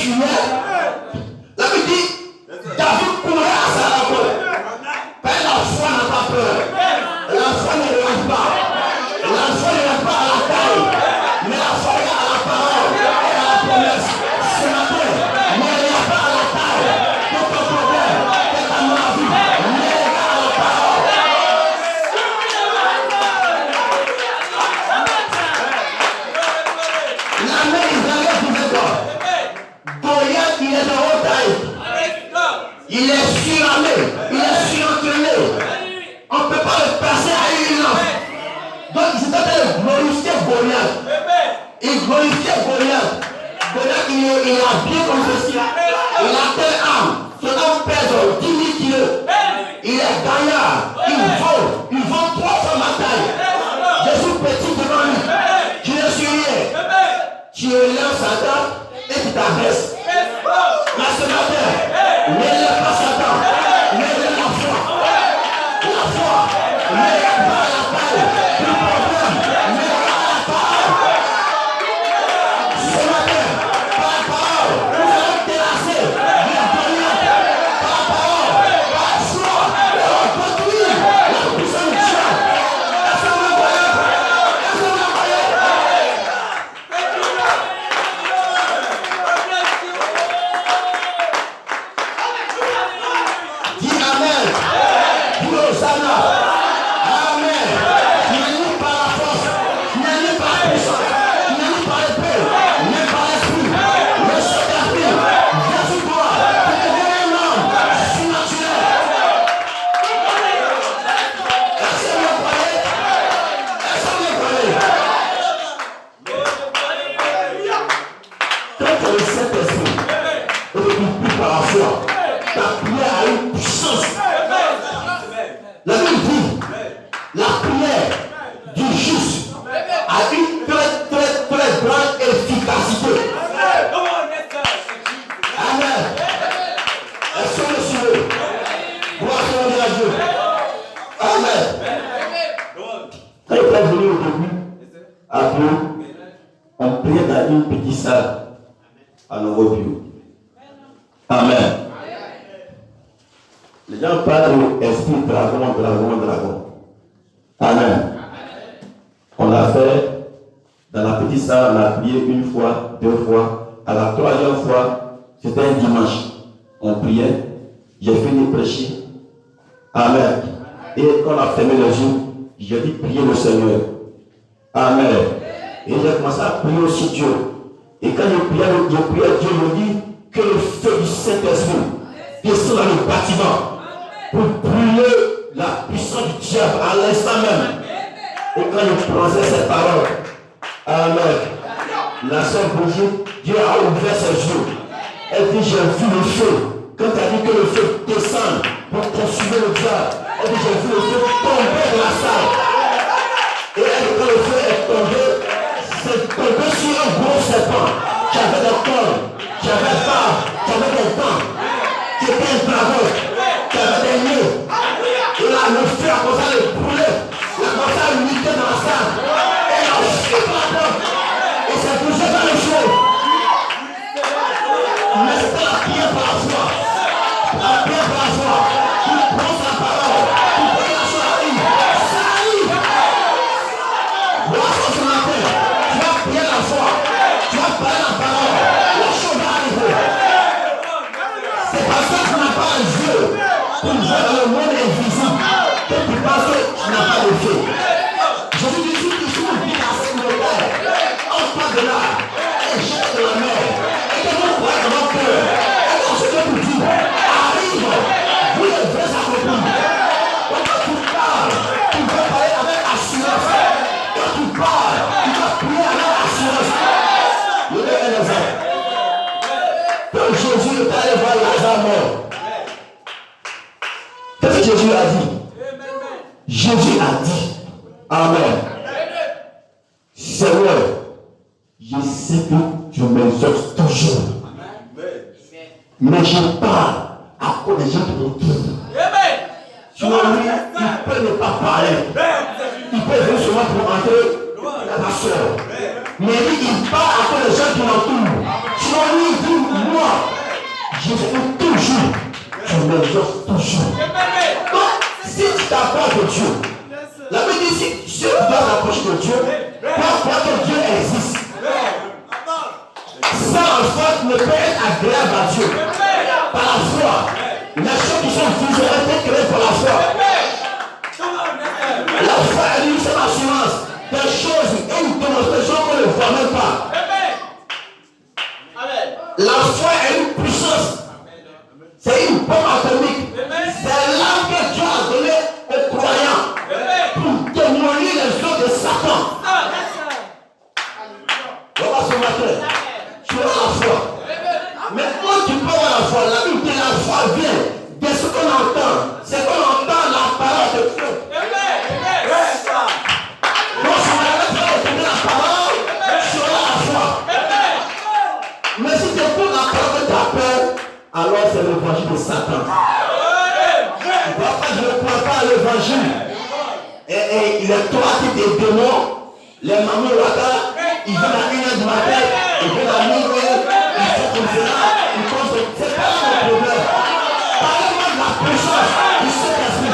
fuyait. La Bible dit, David courait à sa rencontre. Père, l'enfant n'a pas peur. L'enfant ne regarde pas. L'enfant ne regarde pas à la taille. Mais l'enfant regarde à la parole et à la promesse. Ce matin, ne regarde pas à la taille. De ton problème, de ta maladie. Mais regarde à la parole. La main israélienne disait quoi? Goliath, il est de haute taille. Il est suramé, il est surentraîné. On ne peut pas le passer à une lance. Donc il s'est en train de glorifier Goliath. Il glorifiait Goliath. Goliath, il est bien comme ceci. Il a telle âme. Son âme pèse 10 000 kilos. Il est gaillard. Il vaut 3 fois ma taille. Je suis petit devant lui. Je ne suis rien. Tu élèves Satan et tu t'abaisses. Mais ce matin, n'élève pas Satan, n'élève la foi. La foi, n'élève pas la taille. Le problème, n'élève pas la parole. Ce matin, par la parole, nous allons terrasser les Goliath. Par la parole, par la foi, et on conduit la puissance de Dieu. Est-ce que vous le voyez? Est-ce que vous le voyez? Dis Amen. Dis Hosanna. Amen. Tu n'es ni par la force, tu n'es ni par la puissance, tu n'es ni par l'épée, ni par l'esprit. Le Saint-Esprit, viens sur toi. Tu deviens un homme surnaturel. Est-ce que vous le croyez? Est-ce que vous le croyez? Quand tu as le Saint-Esprit, et que tu pries par la foi, ta prière a une puissance. La Bible dit, la prière du juste a une très grande efficacité. Amen. Est-ce que vous suivez? Gloire à Dieu. Amen. Quand il est venu au début, à Dieu, on priait dans une petite salle à nos bureaux. Amen. Les gens parlent de esprit, dragon. Amen. On l'a fait dans la petite salle, on a prié une fois, 2 fois. À la 3e fois, c'était un dimanche. On priait, j'ai fini de prêcher. Amen. Et quand on a fermé les yeux, j'ai dit prier le Seigneur. Amen. Et j'ai commencé à prier aussi Dieu. Et quand je priais Dieu, me dit que le feu du Saint-Esprit descend dans le bâtiment pour brûler la puissance du diable à l'instant même. Et quand je prononçais ces paroles, Amen, la sœur Brigitte, Dieu a ouvert ses yeux. Elle dit, j'ai vu le feu. Quand tu as dit que le feu descend pour consumer le diable, elle dit, j'ai vu le feu tomber de la salle. Et elle dit, quand le feu est tombé, c'est tombé sur un gros serpent qui avait des cornes, qui avait pas, qui avait des dents, qui était un dragon, qui avait des nœuds. Et là, le feu a commencé à le brûler. Il a commencé à lutter dans la salle. Et il a ouvert la porte. Et c'est bougé dans le feu. Mais c'était la prière par la foi. La prière par la foi. Tu prends sa parole. Tu prends la chose arrive. Ça arrive. Voilà ce matin. Tu vas prier la foi. Tu vas parler la parole. La chose va arriver. C'est parce que tu n'as pas un Dieu pour voir dans le monde invisible que tu penses que tu n'as pas de Dieu. Je vous dis tout ce que vous dites à cette montagne. On part de là. Et jette de la mer. Et que vous croyez dans votre cœur. Et dans ce que vous dites, arrive. Vous les vrais accomplis. Quand tu parles, tu peux parler avec assurance. Quand tu parles, tu dois prier avec assurance. Je vais un exemple. Quand Jésus est allé voir Lazare mort, qu'est-ce que Jésus a dit? Jésus a dit, Amen. Seigneur, je sais que tu m'exauces toujours. Mais je parle à cause des gens qui m'entourent. Sur lui, il peut ne pas parler. Il peut venir seulement pour entrer la soeur. Mais lui, il parle à cause des gens qui m'entourent. Sur lui, il dit, moi, l'exauce toujours. Donc, si tu t'approches de Dieu, la Bible dit si tu dois t'approcher de Dieu, crois que Dieu existe. Ça en fait ne peut être agréable à Dieu. Par la foi. Les choses qui sont visibles ont été créées par la foi. La foi est une seule assurance des choses et une démonstration qu'on ne voit même pas. La foi est une puissance. C'est une bombe atomique. C'est l'arme que Dieu a donnée aux croyants pour démolir les œuvres de Satan. Voilà ce matin. Tu as la foi. Mais quand tu peux avoir la foi, la Bible dit la foi vient de ce qu'on entend. C'est qu'on entend la parole de Dieu. Donc si on avait fait entendre la parole, tu auras la foi. Mais si tu écoutes la parole de ta peur, alors c'est l'évangile de Satan. Tu ne vois pas, je ne crois pas à l'évangile. Et il est toi qui des démons, les mamans waka, ils viennent à 1h du matin, ils viennent à minuit, ils sont comme cela, ils pensent que c'est pas mon problème. Parlez-moi de la puissance du Saint-Esprit.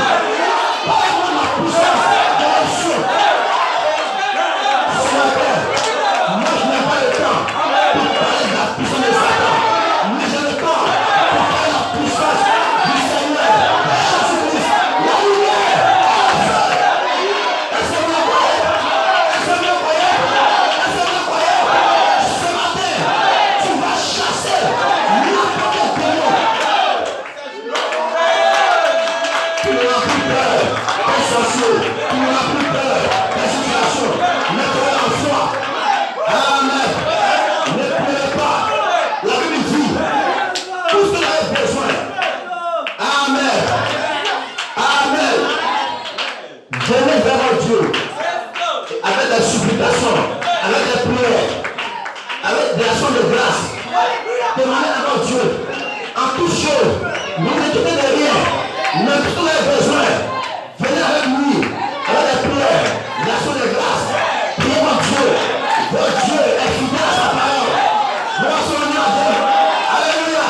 Parlez-moi de la puissance de l'onction. Ce matin, moi je n'ai pas le temps pour parler de la puissance de Satan, mais j'ai le temps pour parler de la puissance du Seigneur. Jésus-Christ, la lumière. Est-ce que vous le croyez? Est-ce que vous le croyez? Est-ce que vous le croyez? Ce matin, tu vas chasser n'importe quel démon. Tu n'auras plus peur des sorciers. Tu n'auras plus peur des situations. Mets-toi en foi. Amen. Ne pleurez pas. La Bible dit tout ce que vous avez besoin. Amen. Amen. Venez vers Dieu avec des supplications, avec des prières, avec des actions de grâce. Demandez à notre Dieu en toutes choses. Ne vous inquiétez de rien. Mais tout ce que vous avez besoin, venez avec lui, avec des prières, des actions de grâce. Priez votre Dieu. Votre Dieu est fidèle à sa parole. Nous allons à Dieu. Alléluia.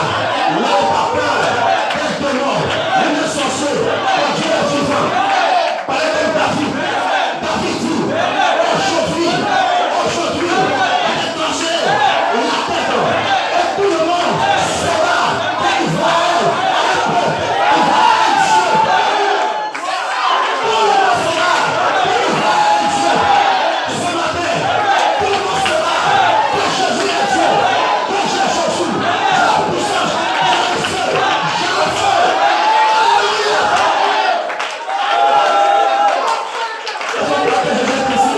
N'ayez pas peur des démons, des sorciers. Votre Dieu est vivant. Parlez comme David. David dit, aujourd'hui, il est tranché la tête. Et tout le monde saura qu'Israël est le peuple. Israël est Dieu. Tout le monde saura qu'Israël est Dieu. Ce matin, tout le monde saura que Jésus est Dieu. Que Jésus, j'ai la puissance, j'ai le feu, j'ai le feu. Alléluia. Est-ce que Jésus est ici?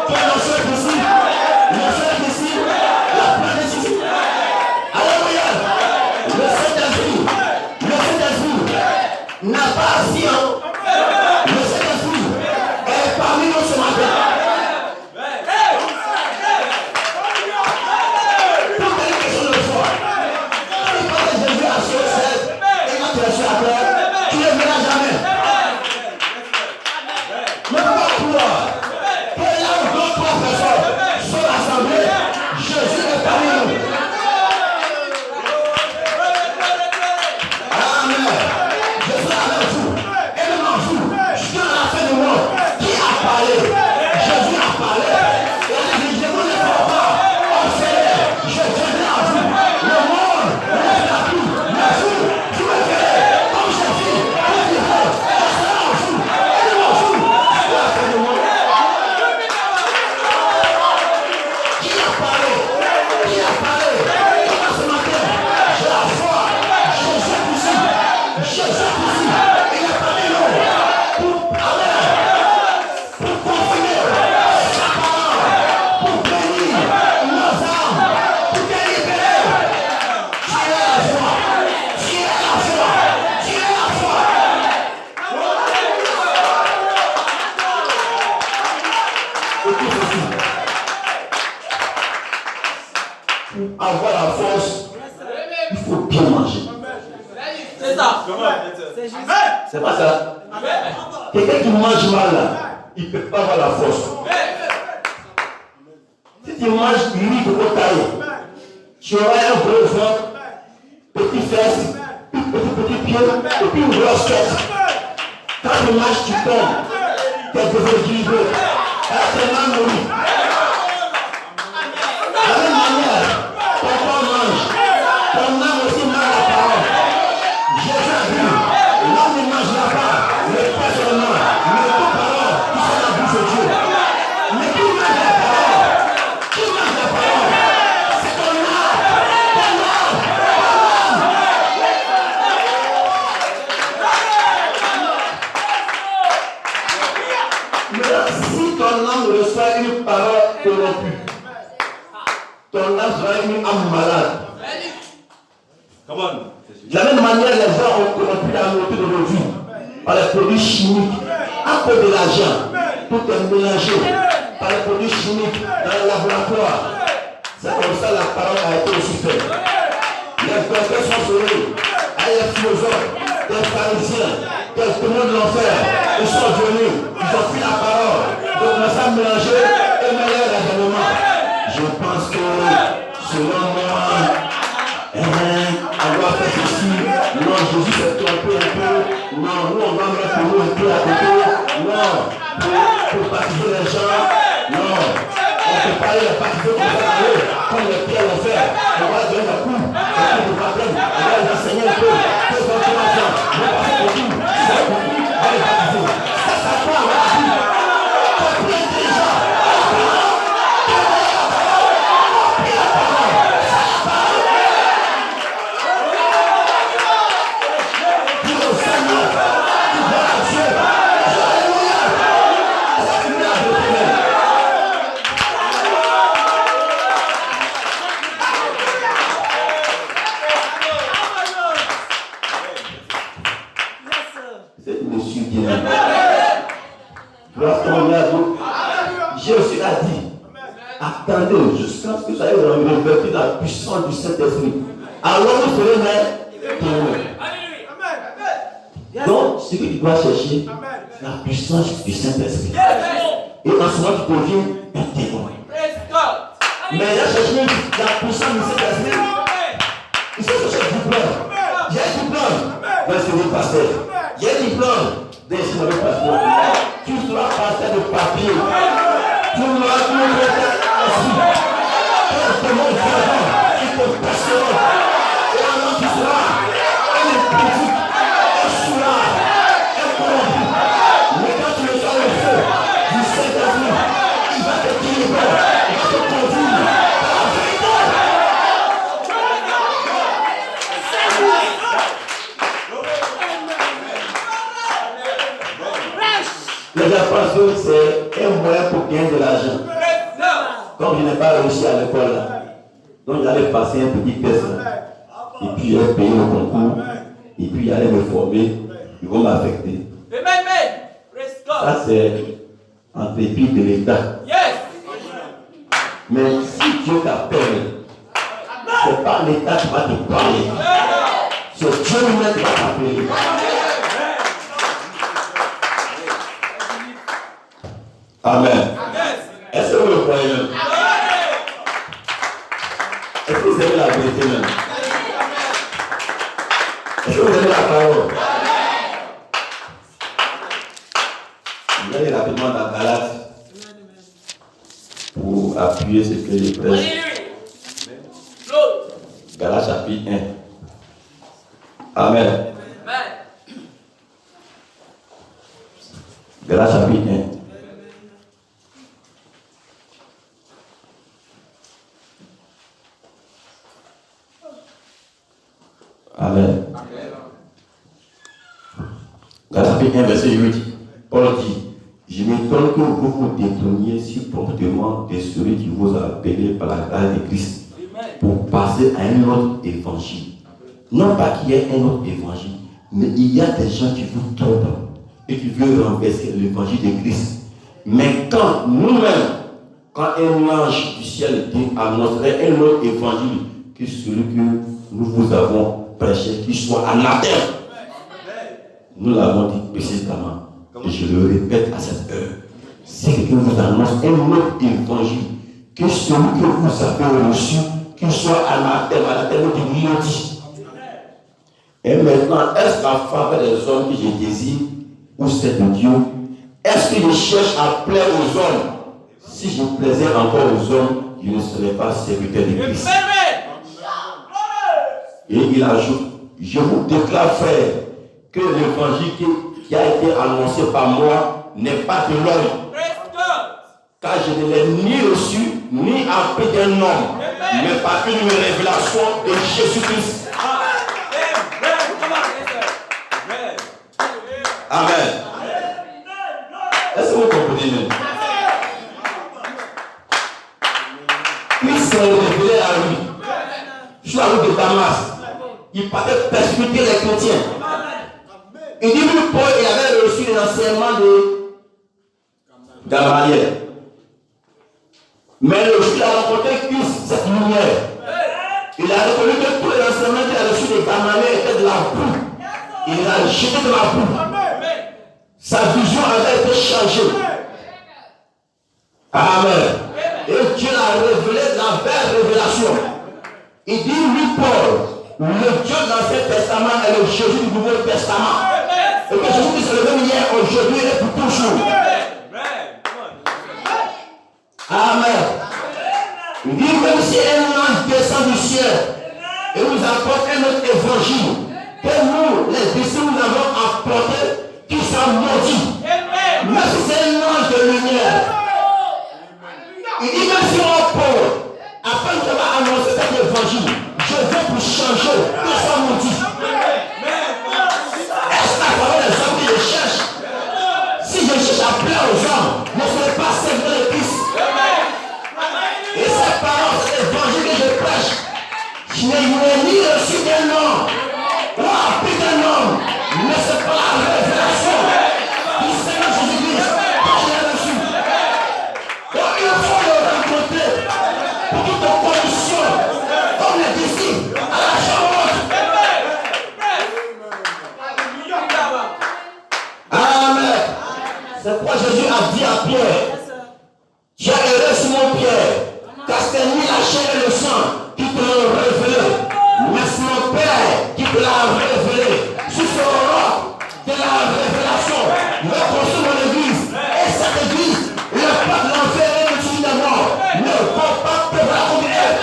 Que le feu est ici? Le feu est ici? La plaie est ici? Alléluia. Le Saint-Esprit n'a pas assis en haut. Le Saint-Esprit est parmi nous ce matin. Pour une question de foi. Si quand Jésus a assis au ciel et quand tu es sur la terre, tu ne le verras jamais. Mais pourquoi croire que là où deux, trois personnes sont rassemblées, Jésus est parmi nous. Amen. Je serai avec vous. Et même en vous, jusqu'à la fin du monde. Qui a parlé? Jésus a parlé. Et il dit, je vous ne parle pas. Observez, je viendrai à vous. Le monde ne le fera plus. Mais vous me verrez. Comme j'ai dit, vous direz, je serai en vous. Et même en vous, jusqu'à la fin du monde. Qui a parlé? Qui a parlé? Comment ce matin? J'ai la foi. Jésus est ici. Jésus est ici. Il est parmi nous. Pour parler. Pour confirmer sa parole. Pour bénir nos âmes. Pour délivrer. Tu es la foi. Tu es la foi. Tu es la foi. Écoute ceci. Pour avoir la force, il faut bien manger. C'est ça. C'est pas ça. Quelqu'un qui mange mal là, il ne peut pas avoir la force. Si tu manges riz de haute taille, tu auras un gros ventre, petit fesses, petit pied et puis une grosse tête. Quand tu marches, tu tombes. Tu es déséquilibré. Tes mains mourent. De la même manière, ton corps mange. Ton âme aussi mange la parole. Jésus a dit, l'homme ne mangera pas le pain seulement, mais toute parole qui sort de la bouche de Dieu. Mais qui mange la parole? Qui mange la parole? C'est ton âme. Mais si ton âme reçoit une parole corrompue, ton âme sera une âme malade. Come on. De la même manière, les gens ont corrompu la nourriture d'aujourd'hui par les produits chimiques. À cause de l'argent, tout est mélangé par les produits chimiques dans le laboratoire. C'est comme ça que la parole a été aussi faite. Les docteurs sont sauvés. Les philosophes, les pharisiens, les témoins de l'enfer, ils sont venus, ils ont pris la parole, ils ont commencé à mélanger et mêler l'agrément. Je pense que selon moi, on doit faire ceci. Non, Jésus s'est trompé un peu. Non, nous on va mettre nous un peu à côté. Non, pour baptiser les gens. Non, on ne peut pas aller les baptiser comme les pierres l'ont fait. On va donner la coupe, de baptême. On va les enseigner un peu. Que sont les enfants? On va passer pour tout. C'est pour tout. On va les baptiser. Ça, ça quoi, on va dire? C'est plus intelligent. Jésus a dit, attendez jusqu'à ce que vous soyez revêtus de la puissance du Saint-Esprit. Alors vous serez mes témoins. Donc, ce que tu dois chercher, c'est la puissance du Saint-Esprit. Et en ce moment, tu deviens un témoin. Mais il a cherché la puissance du Saint-Esprit. Il s'est cherché un diplôme. Il y a un diplôme d'enseigner pasteur. Il y a un diplôme d'enseigner pasteur. Tu seras pasteur de papier. Tu n'auras plus le temps ainsi. Quel monde vivant qui te passionnera. Et alors tu seras un critique, un sourd, un corrompu. Mais quand tu reçois le feu du Saint-Esprit, il va te délivrer, il va te conduire à la vérité. Les apostles, c'est un moyen pour gagner de l'argent. Comme je n'ai pas réussi à l'école, donc j'allais passer un petit test. Et puis j'allais payer le concours. Et puis j'allais me former. Ils vont m'affecter. Ça, c'est en dépit de l'État. Mais si Dieu t'appelle, ce n'est pas l'État qui va te parler. C'est Dieu lui-même qui va t'appeler. Amen. Est-ce que vous le croyez même? Est-ce que vous aimez la vérité même? Est-ce que vous aimez la parole? Vous allez rapidement dans Galates pour appuyer ce que je prêche. Galates chapitre 1. Amen. Galates chapitre 1. Amen. Galates chapitre 1, verset 8. Paul dit, je m'étonne que vous vous détourniez si promptement de celui qui vous a appelé par la grâce de Christ pour passer à un autre évangile. Non pas qu'il y ait un autre évangile, mais il y a des gens qui vous trompent et qui veulent renverser l'évangile de Christ. Mais quand nous-mêmes, quand un ange du ciel annoncerait un autre évangile que celui que nous vous avons prêché, qui soit anathème, nous l'avons dit précisément. Et je le répète à cette heure. Si quelqu'un vous annonce un autre évangile que celui que vous avez reçu, qu'il soit anathème du maudit. Et maintenant, est-ce qu'en faveur des hommes que je désire, ou c'est de Dieu, est-ce que je cherche à plaire aux hommes? Si je plaisais encore aux hommes, je ne serais pas serviteur de Christ. Et il ajoute, je vous déclare, frère, que l'évangile qui a été annoncé par moi n'est pas de l'homme. Car je ne l'ai ni reçu, ni appris d'un homme, mais par une révélation de Jésus-Christ. Amen. Est-ce que vous comprenez? Christ s'est révélé à lui. Sur la route de Damas, il partait persécuter les chrétiens. Il dit que Paul il avait reçu l'enseignement de Gamaliel. Mais le jour où il a rencontré Christ, cette lumière, il a reconnu que tous les enseignements qu'il a reçus de Gamaliel étaient de la boue. Il a jeté de la boue. Sa vision avait été changée. Amen. Et Dieu l'a révélé la belle révélation. Il dit, lui, Paul, le Dieu de l'Ancien Testament est le Jésus du Nouveau Testament. Et que Jésus qui se levait hier, aujourd'hui et pour toujours. Amen. Il dit, même si un ange descend du ciel et vous apporte un autre évangile, que nous, les disciples, nous avons apporté, qui soit maudit. Même si c'est un ange de lumière. Il dit, même si on Paul, après nous avons annoncé cet évangile, je veux pour changer, que soit maudit. Est-ce qu'à travers les hommes que je cherche, si je cherche à plaire aux hommes, ne serait pas serviteur de Christ. Et cette parole, cet évangile que je prêche, je n'ai ni reçu d'un homme, ou appris d'un homme, mais c'est pas la révélation du Seigneur Jésus-Christ que j'ai reçu. Donc il faut le rencontrer pour toutes les conditions, comme les disciples à la chambre. Amen. C'est pourquoi Jésus a dit à Pierre, tu as erré Simon Pierre, car ce n'est ni la chair et le sang qui te l'ont révélé, mais c'est mon Père qui te l'a révélé. Sur ce roc de la révélation, va construire mon église. Et cette église, le peuple l'enfer et le dessus de mort ne vont pas pouvoir conduire.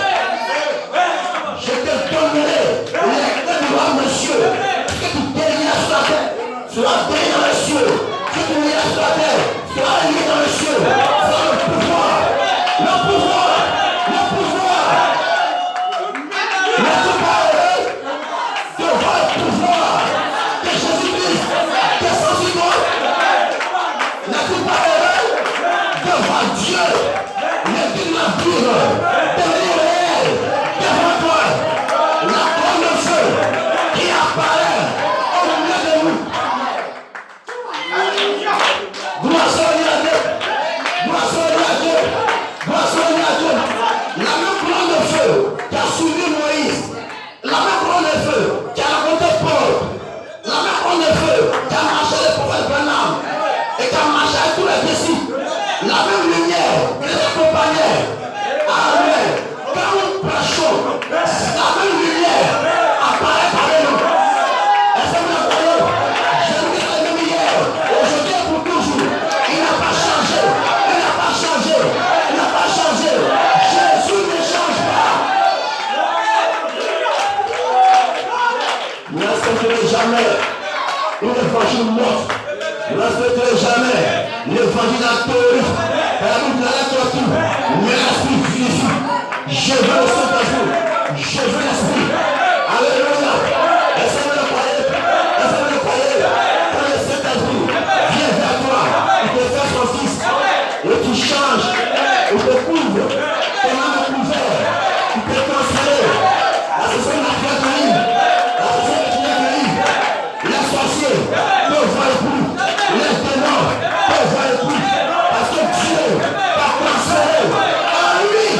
Je te donnerai les clés du roi, monsieur. Que tu délies sur la terre, sera délié dans les cieux. Que tu lies sur la terre, sera lié dans les cieux. Sera le pouvoir. Le pouvoir. Le pouvoir. N'es-tu pas heureux de voir le pouvoir de Jésus-Christ descend sur toi? N'es-tu pas heureux de voir Dieu, l'esprit de la vie, devenir réel devant toi? La colonne de feu qui apparaît au milieu de nous. Gloire soit à Dieu. Gloire soit à Dieu. Gloire soit à Dieu. La même colonne de feu qui a suivi Moïse, la même colonne de feu qui a raconté Paul, la même colonne de feu qui a marché avec le prophète Branham et qui a marché avec tous les disciples, la même lumière qui les accompagnait. Amen. Quand nous prêchons, la même lumière apparaît parmi nous. Est-ce que vous le croyez? Jésus est le même hier, aujourd'hui et pour toujours. Il n'a pas changé. Il n'a pas changé. Il n'a pas changé. Jésus ne change pas. Ne respecterez jamais une évangile morte. Ne respecterez jamais l'évangile acteur. La route de la tortue. Mais l'esprit vivifie. Je veux le Saint-Esprit. Je veux l'esprit. Alléluia. Est-ce que vous le croyez? Est-ce que vous le croyez? Quand le Saint-Esprit vient vers toi, il te fait son fils. Et tu changes. Il te couvre. Ton âme est couvert. Il te transfère. La session de la créature. La session de la créature. Les sorciers ne voient plus. Les démons ne voient plus. Parce que Dieu t'a transféré en lui.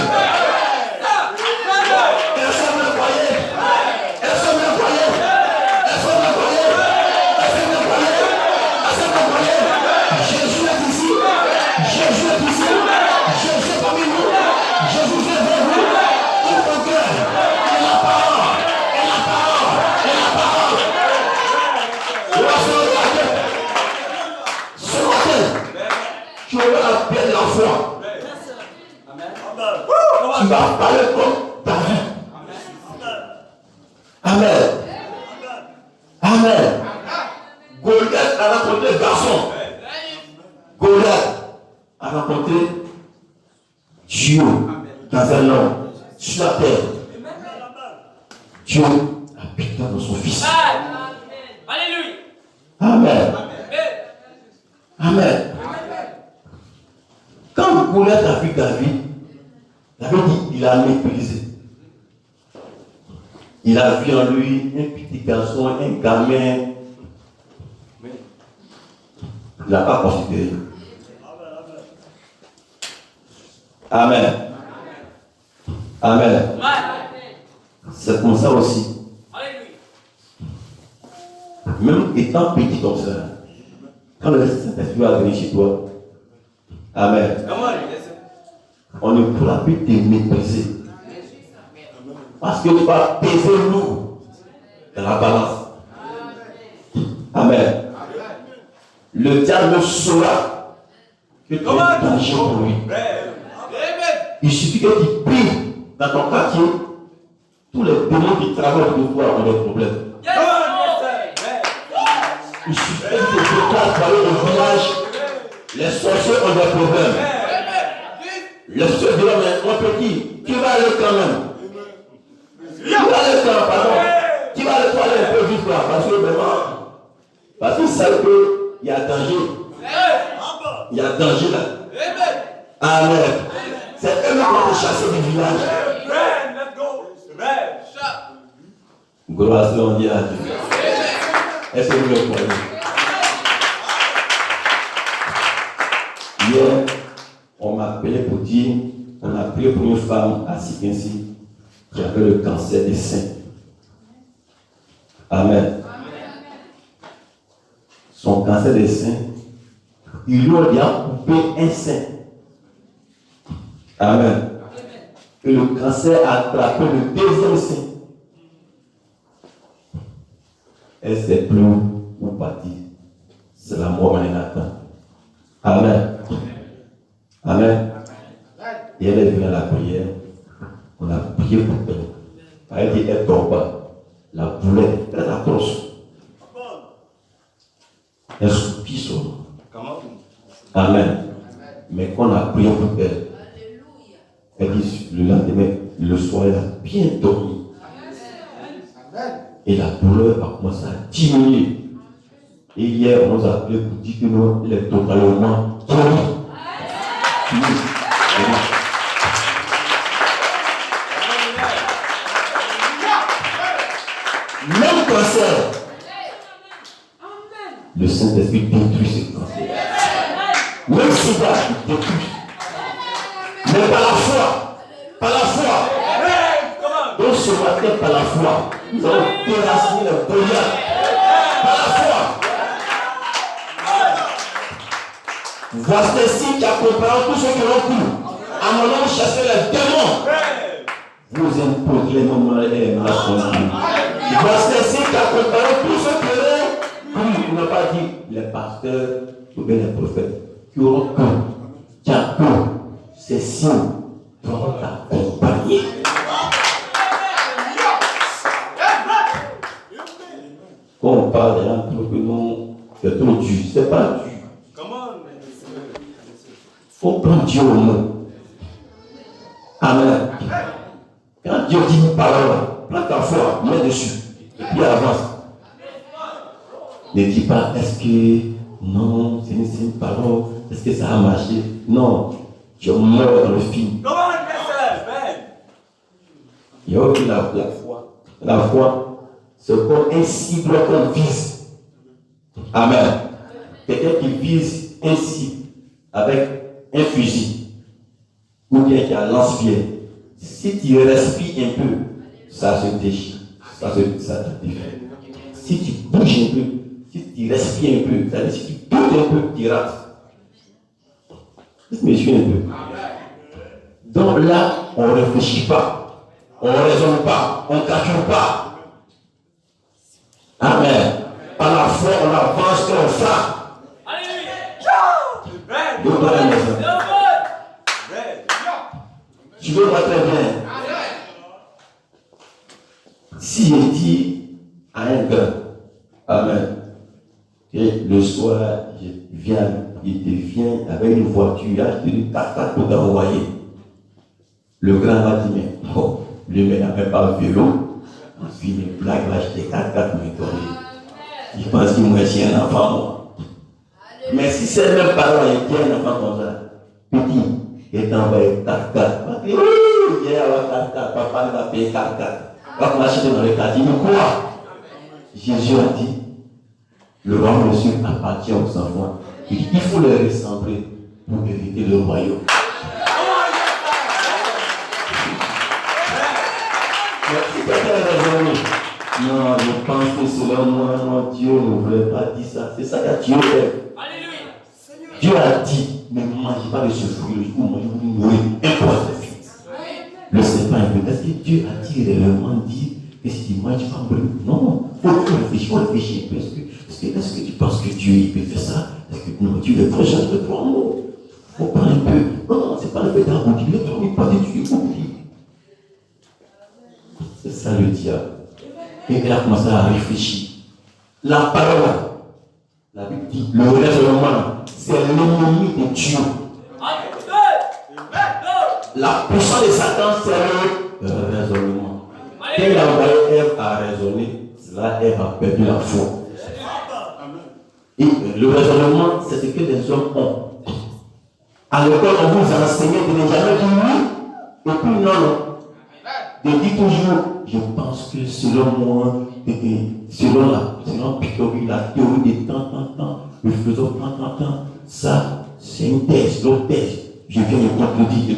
dans un homme, sur la terre, Dieu habita dans son Fils. Alléluia. Amen. Amen. Quand Goliath a vu David dit il a méprisé. Il a vu en lui un petit garçon, un gamin. Il n'a pas considéré. Amen. Amen. C'est comme ça aussi. Même étant petit comme ça, quand le Saint-Esprit va venir chez toi, Amen, on ne pourra plus te mépriser. Parce que tu vas peser lourd dans la balance. Amen. Le diable saura que tu es danger pour lui. Il suffit que tu pries dans ton quartier, tous les démons qui travaillent de toi ont des problèmes. Il suffit que tu déclares dans le village, les sorciers ont des problèmes. Les sorciers diront, mais mon petit, tu vas aller quand même. Tu vas aller quand même, pardon. Tu vas aller aller un peu vite là, parce qu'ils savent qu'il y a danger. Il y a danger là. Amen. C'est eux qui vont te chasser du village. Gloire soit Dieu à Dieu. Est-ce que vous le croyez? Hier, on m'a appelé pour dire, on a prié pour une femme à Sikensi qui avait le cancer des seins. Amen. Son cancer des seins, ils lui ont déjà coupé un sein. Amen. Et le cancer a attrapé le deuxième sein. Elle s'est plus où partir. C'est la mort en attend. Amen. Amen. Et elle est venue à la prière. On a prié pour elle. Elle dit, elle tombe pas. La douleur est très atroce. Elle soupire son nom. Amen. Mais quand on a prié pour elle, elle dit, le lendemain, le soir, elle a bien dormi. Et la douleur a commencé à diminuer. Et hier, on nous a appelé pour dire que nous, il est totalement guéri. Même cancer, le Saint-Esprit détruit ce cancer. Même sida, il détruit. Mais par la foi, donc ce matin, par la foi, nous allons déraciner le Goliath. Par la foi. Voici les signes qui accompagneront tous ceux qui ont couru. À mon nom, chasser les démons. Vous imposez les moments et les malades sont guéris. Voici les signes qui accompagneront tous ceux qui ont couru. Il n'a pas dit les pasteurs ou bien les prophètes qui auront couru. Qui ont couru. Ces signes vont t'accompagner. Quand on parle des gens que nous, c'est trop dur, c'est pas dur. Il faut prendre Dieu au mot. Amen. Quand Dieu dit une parole, prends ta foi, mets dessus, et puis avance. Ne dis pas, est-ce que non, c'est une parole, est-ce que ça a marché? Non, je meurs dans le film. Il y a aussi la foi. La foi, c'est comme un cible qu'on vise. Amen. Quelqu'un qui vise un cible avec un fusil ou bien qui a un lance-pierre. Si tu respires un peu, ça se déchire. Ça te défait. Si tu bouges un peu, si tu respires un peu, c'est-à-dire si tu bouges un peu, tu rates. Je me suis un peu. Donc là, on ne réfléchit pas, on ne raisonne pas, on ne calcule pas. Amen. Par la foi, on avance et on frappe. Tu veux voir très bien. Si je dis à un gars, Amen, et le soir, il te vient avec une voiture, il te dit, t'as pour t'envoyer. Le grand va dire, mais oh, lui, il n'a même pas vélo. Puis il blague, va acheter 4x4 pour m'étonner. Il pense qu'il m'a dit un enfant, moi. Mais si c'est le même parent qui a un enfant comme ça, petit, il est envoyé 4x4. Il va avoir 4x4, papa il va payer 4x4. Va m'acheter dans le quartier, mais quoi? Jésus a dit, le royaume de Dieu appartient aux enfants. Il dit, il faut les ressembler pour hériter le royaume. Si quelqu'un est raisonné, non, je pense que selon moi, non, Dieu ne voulait pas dire ça. C'est ça que Dieu fait. Alléluia. Dieu a dit, ne mangez pas de ce fruit, le jour où vous mourrez, importe. Le serpent est venu. Est-ce que Dieu a dit réellement dit que si tu manges pas brûler? Non, il faut réfléchir. Est-ce que tu penses que Dieu il peut faire ça? Est-ce que non, Dieu est proche de toi? Non, il faut prendre un peu. Non, c'est pas le fait d'arrondir. Le temps n'est pas de Dieu, oublie. C'est ça le diable. Et il a commencé à réfléchir. La parole, la Bible dit, le raisonnement, c'est l'ennemi de Dieu. La puissance de Satan, c'est le raisonnement. Quand il a envoyé Ève à raisonner, cela Ève a perdu la foi. Et le raisonnement, c'est ce que les hommes ont. À l'école, on vous enseigne de ne jamais dire oui, et puis non. De dire toujours, je pense que selon moi, selon Pythagore, la théorie des temps, le faisant temps, ça, c'est une thèse, l'autre thèse. Je viens de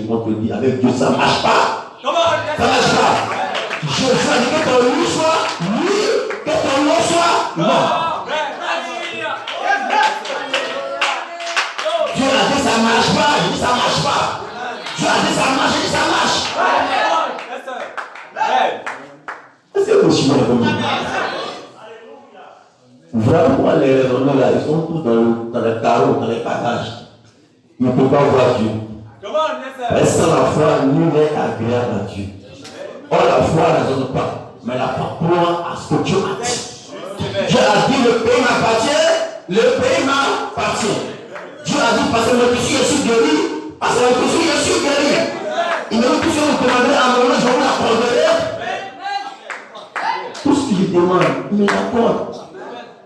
contredire, avec Dieu, ça ne marche pas. Ça ne marche pas. Je veux que ton oui soit oui, que ton non soit non. Dieu a dit ça ne marche pas, il dit ça ne marche pas. Dieu a dit ça marche, il dit ça marche. Est-ce que vous suivez comme ça? Vraiment, les raisonnements là, ils sont tous dans les carreaux, dans les bagages. Ils ne peuvent pas voir Dieu. Mais sans la foi, nul n'est agréable à Dieu. Or, la foi ne raisonne pas, mais la foi croit à ce que Dieu a dit. Dieu a dit, le pays m'appartient, le pays m'appartient. Dieu a dit, parce que je suis guéri, parce que je suis guéri. Il ne veut plus vous demander à mon nom, je vous l'accorderai. Tout ce qu'il demande, il me l'accorde.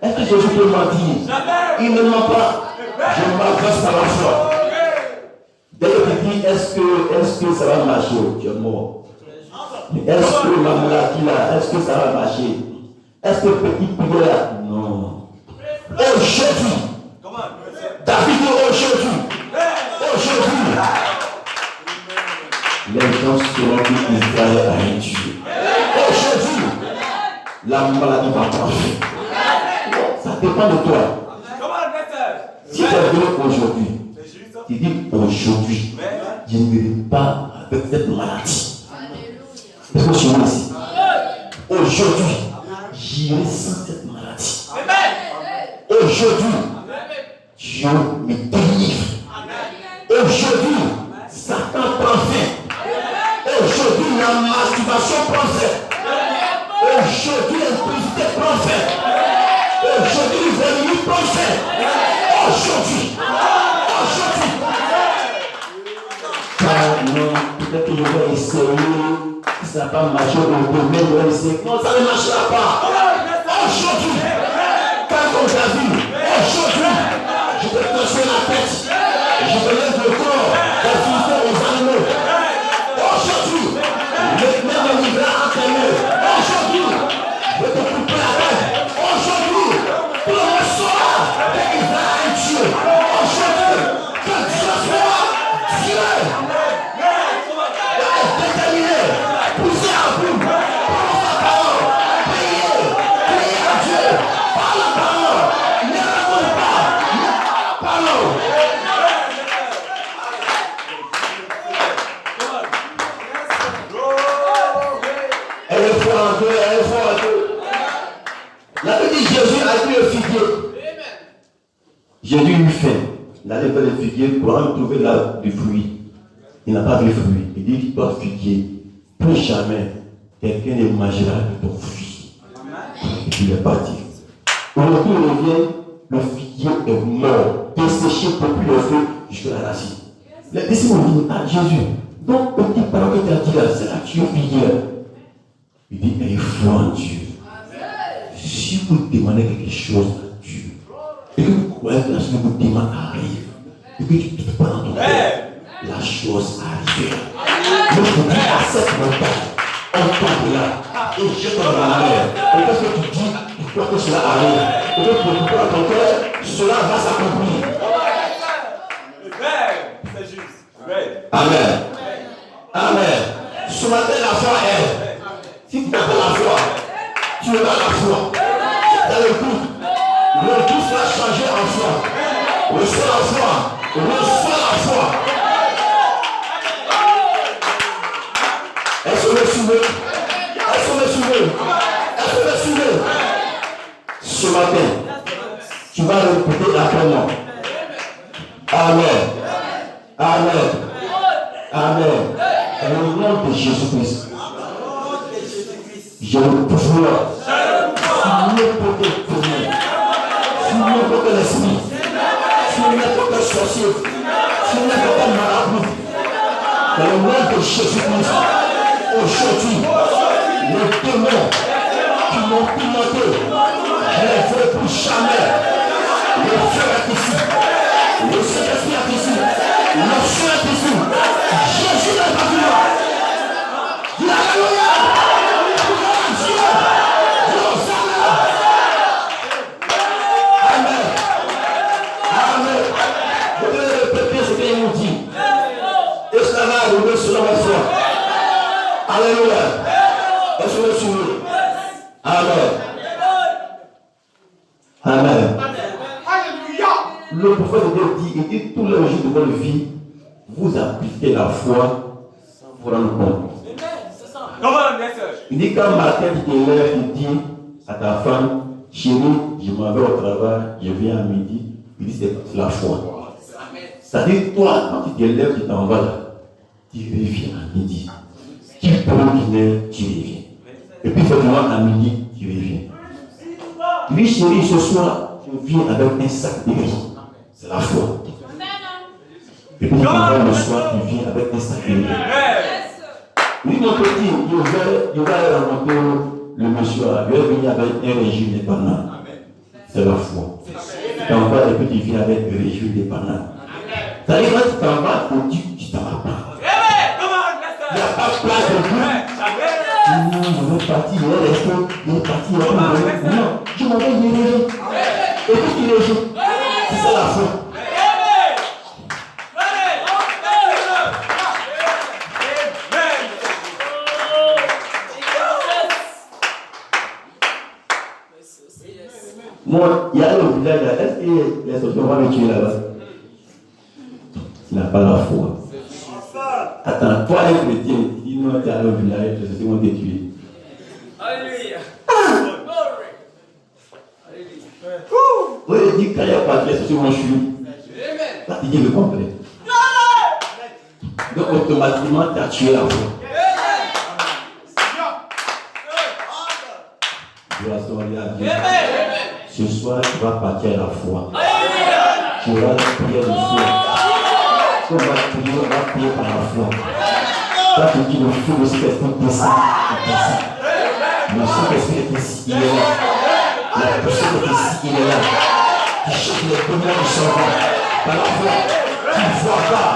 Est-ce que Jésus peut mentir? Il ne ment pas. Je m'adresse à la foi. Dès que tu dis, est-ce que ça va marcher? Tu es mort. Est-ce que la maladie là, est-ce que ça va marcher? Est-ce que petit poulet là? Non. Aujourd'hui, David dit aujourd'hui, les gens seront plus Israël à un Dieu. Aujourd'hui, la maladie va marcher. Ça dépend de toi. Si tu es venu aujourd'hui, tu dis aujourd'hui, je ne vais pas avec cette maladie. Est-ce que je suis ici? Aujourd'hui, j'irai sans cette maladie. Aujourd'hui, Dieu me délivre. Aujourd'hui, Satan prend fin. Aujourd'hui, la masturbation prend fin. Aujourd'hui, l'impudicité prend fin. Aujourd'hui, l'ennemi prend fin. Aujourd'hui. Non, peut-être que je vais essayer. Si ça n'a pas marché au domaine, je vais essayer. Non, ça ne marchera pas. Aujourd'hui, quand on t'a vu, aujourd'hui, je vais casser la tête. Je vais lève le corps, confier aux animaux. Aujourd'hui, même le livret entraîné. Aujourd'hui, je vais te couper la tête. Aujourd'hui, tout le monde saura qu'il va être Dieu. Aujourd'hui, quand Dieu sera Dieu. Déterminé, poussé à bout, prends sa parole, priez à Dieu, par la parole, ne raconte pas, mais par la parole. Elle est fort en Dieu, elle est fort en Dieu. La Bible dit Jésus a pris le figuier. Jésus eut faim. Il allait vers le figuier pour en trouver là du fruit. Il n'a pas vu le fruit. Il dit, toi figuier, plus jamais quelqu'un ne mangera de ton fruit. Et puis il est parti. Aujourd'hui, il revient, le figuier est mort, desséché pour plus de feu jusqu'à la racine. Les disciples ont dit, ah Jésus, ton petit parent que tu as dit là, c'est la tu fille hier. Il dit, ayez foi en Dieu. Si vous demandez quelque chose à Dieu, et que vous croyez que la chose que vous demandez arrive, et que tu ne peux pas dans ton cœur, la chose arrive. Donc je dis à cette montagne, on tombe là, et jette dans la mer. Et qu'est-ce que tu dis? Tu crois que cela arrive. Et que pour toi dans ton cœur, cela va s'accomplir. C'est juste. Amen. Amen. Ce matin, la foi est. Si tu n'as pas la foi, tu auras la foi. Dans le doute sera changé en foi. Reçois la foi. Reçois la foi. Est-ce que vous me suivez? Est-ce que vous me suivez? Est-ce que vous me suivez? Ce matin, tu vas répéter après moi. Amen. Amen. Amen. Dans le nom de Jésus-Christ, je le pouvoir sur n'importe quel problème, sur n'importe quel esprit, sur n'importe quel sorcier, sur n'importe quel marabout. Dans le nom de Jésus-Christ, aujourd'hui, les démons qui m'ont piloté, je ne les veux plus jamais. Le feu est ici. Le Saint-Esprit est ici. Le feu est ici. Jésus n'est pas venu. Dis Alléluia. Amen. Amen. Vous devez répéter ce qu'il nous dit. Et cela va arriver selon votre foi. Alléluia. Est-ce que vous suivez? Amen. Amen. Le prophète de Dieu dit, il dit tous les jours de votre vie, vous appliquez la foi sans vous rendre compte. Il dit quand matin tu te lèves, il dit à ta femme, chérie, je m'en vais au travail, je viens à midi. Il dit c'est la foi. C'est-à-dire toi, quand tu te lèves, tu t'en vas là, tu reviens à midi. Tu prends une heure, tu reviens. Et puis finalement à midi, tu reviens. Il dit chérie, ce soir, je viens avec un sac de riz. C'est la foi. Et puis pendant le soir, tu viens avec un sac de riz. Lui, mon petit, il va rencontrer le monsieur, il va venir avec un régime de bananes. C'est la foi. Tu t'en vas et puis tu viens avec un régime de bananes. C'est-à-dire quand tu t'en vas, tu t'en vas pas. Il n'y a pas de place de tout. Je vais partir, il est resté, il est parti, il est parti. Non, je m'en vais, il est régime. Et puis il est régime. C'est ça la foi. Moi, il y a le village là. Est-ce que les sorciers vont me tuer là-bas? Tu n'as pas la foi. Attends, toi, un chrétien, tu dis non, tu es à le village, les sorciers vont te tuer. Alléluia. Oui, il dit quand il n'y a pas de les sorciers vont tuer. Là, tu dis le complet. Donc, automatiquement, tu as tué la foi. Ce soir, tu vas partir à la foi. Tu auras la prière de foi. On va prier par la foi. Là, tu dis le feu de cet esprit descend. Le Saint-Esprit est ici, il est là. La personne est ici, il est là. Tu cherches les témoins du sauveur. Par la foi, tu ne vois pas.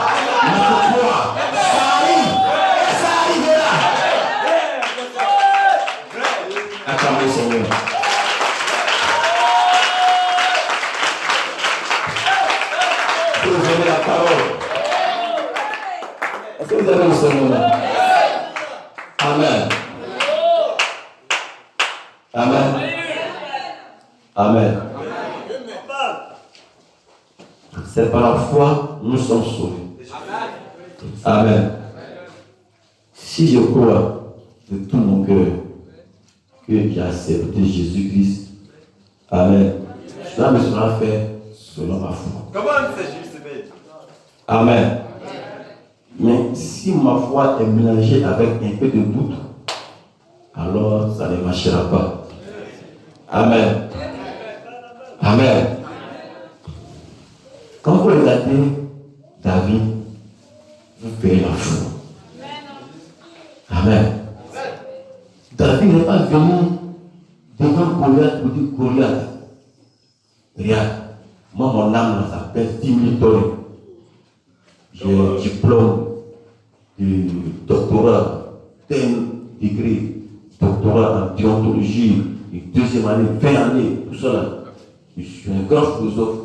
Mais tu crois. Ça arrive. Ça arrivera. Acclamez le Seigneur. Vous avez la parole. Est-ce que vous avez le Seigneur là? Amen. Amen. Amen. C'est par la foi nous sommes sauvés. Amen. Si je crois de tout mon cœur que j'ai accepté Jésus-Christ, amen, cela me sera fait selon ma foi. Amen. Mais si ma foi est mélangée avec un peu de doute, alors ça ne marchera pas. Amen. Amen. Quand vous regardez David, vous verrez la foi. n'est pas venu devant Goliath pour dire Goliath, regarde, moi mon âme ça pèse 10 000 tonnes. J'ai un diplôme de doctorat, 10 degrés, doctorat en déontologie, et deuxième année, 20 années, tout ça là. Je suis un grand philosophe.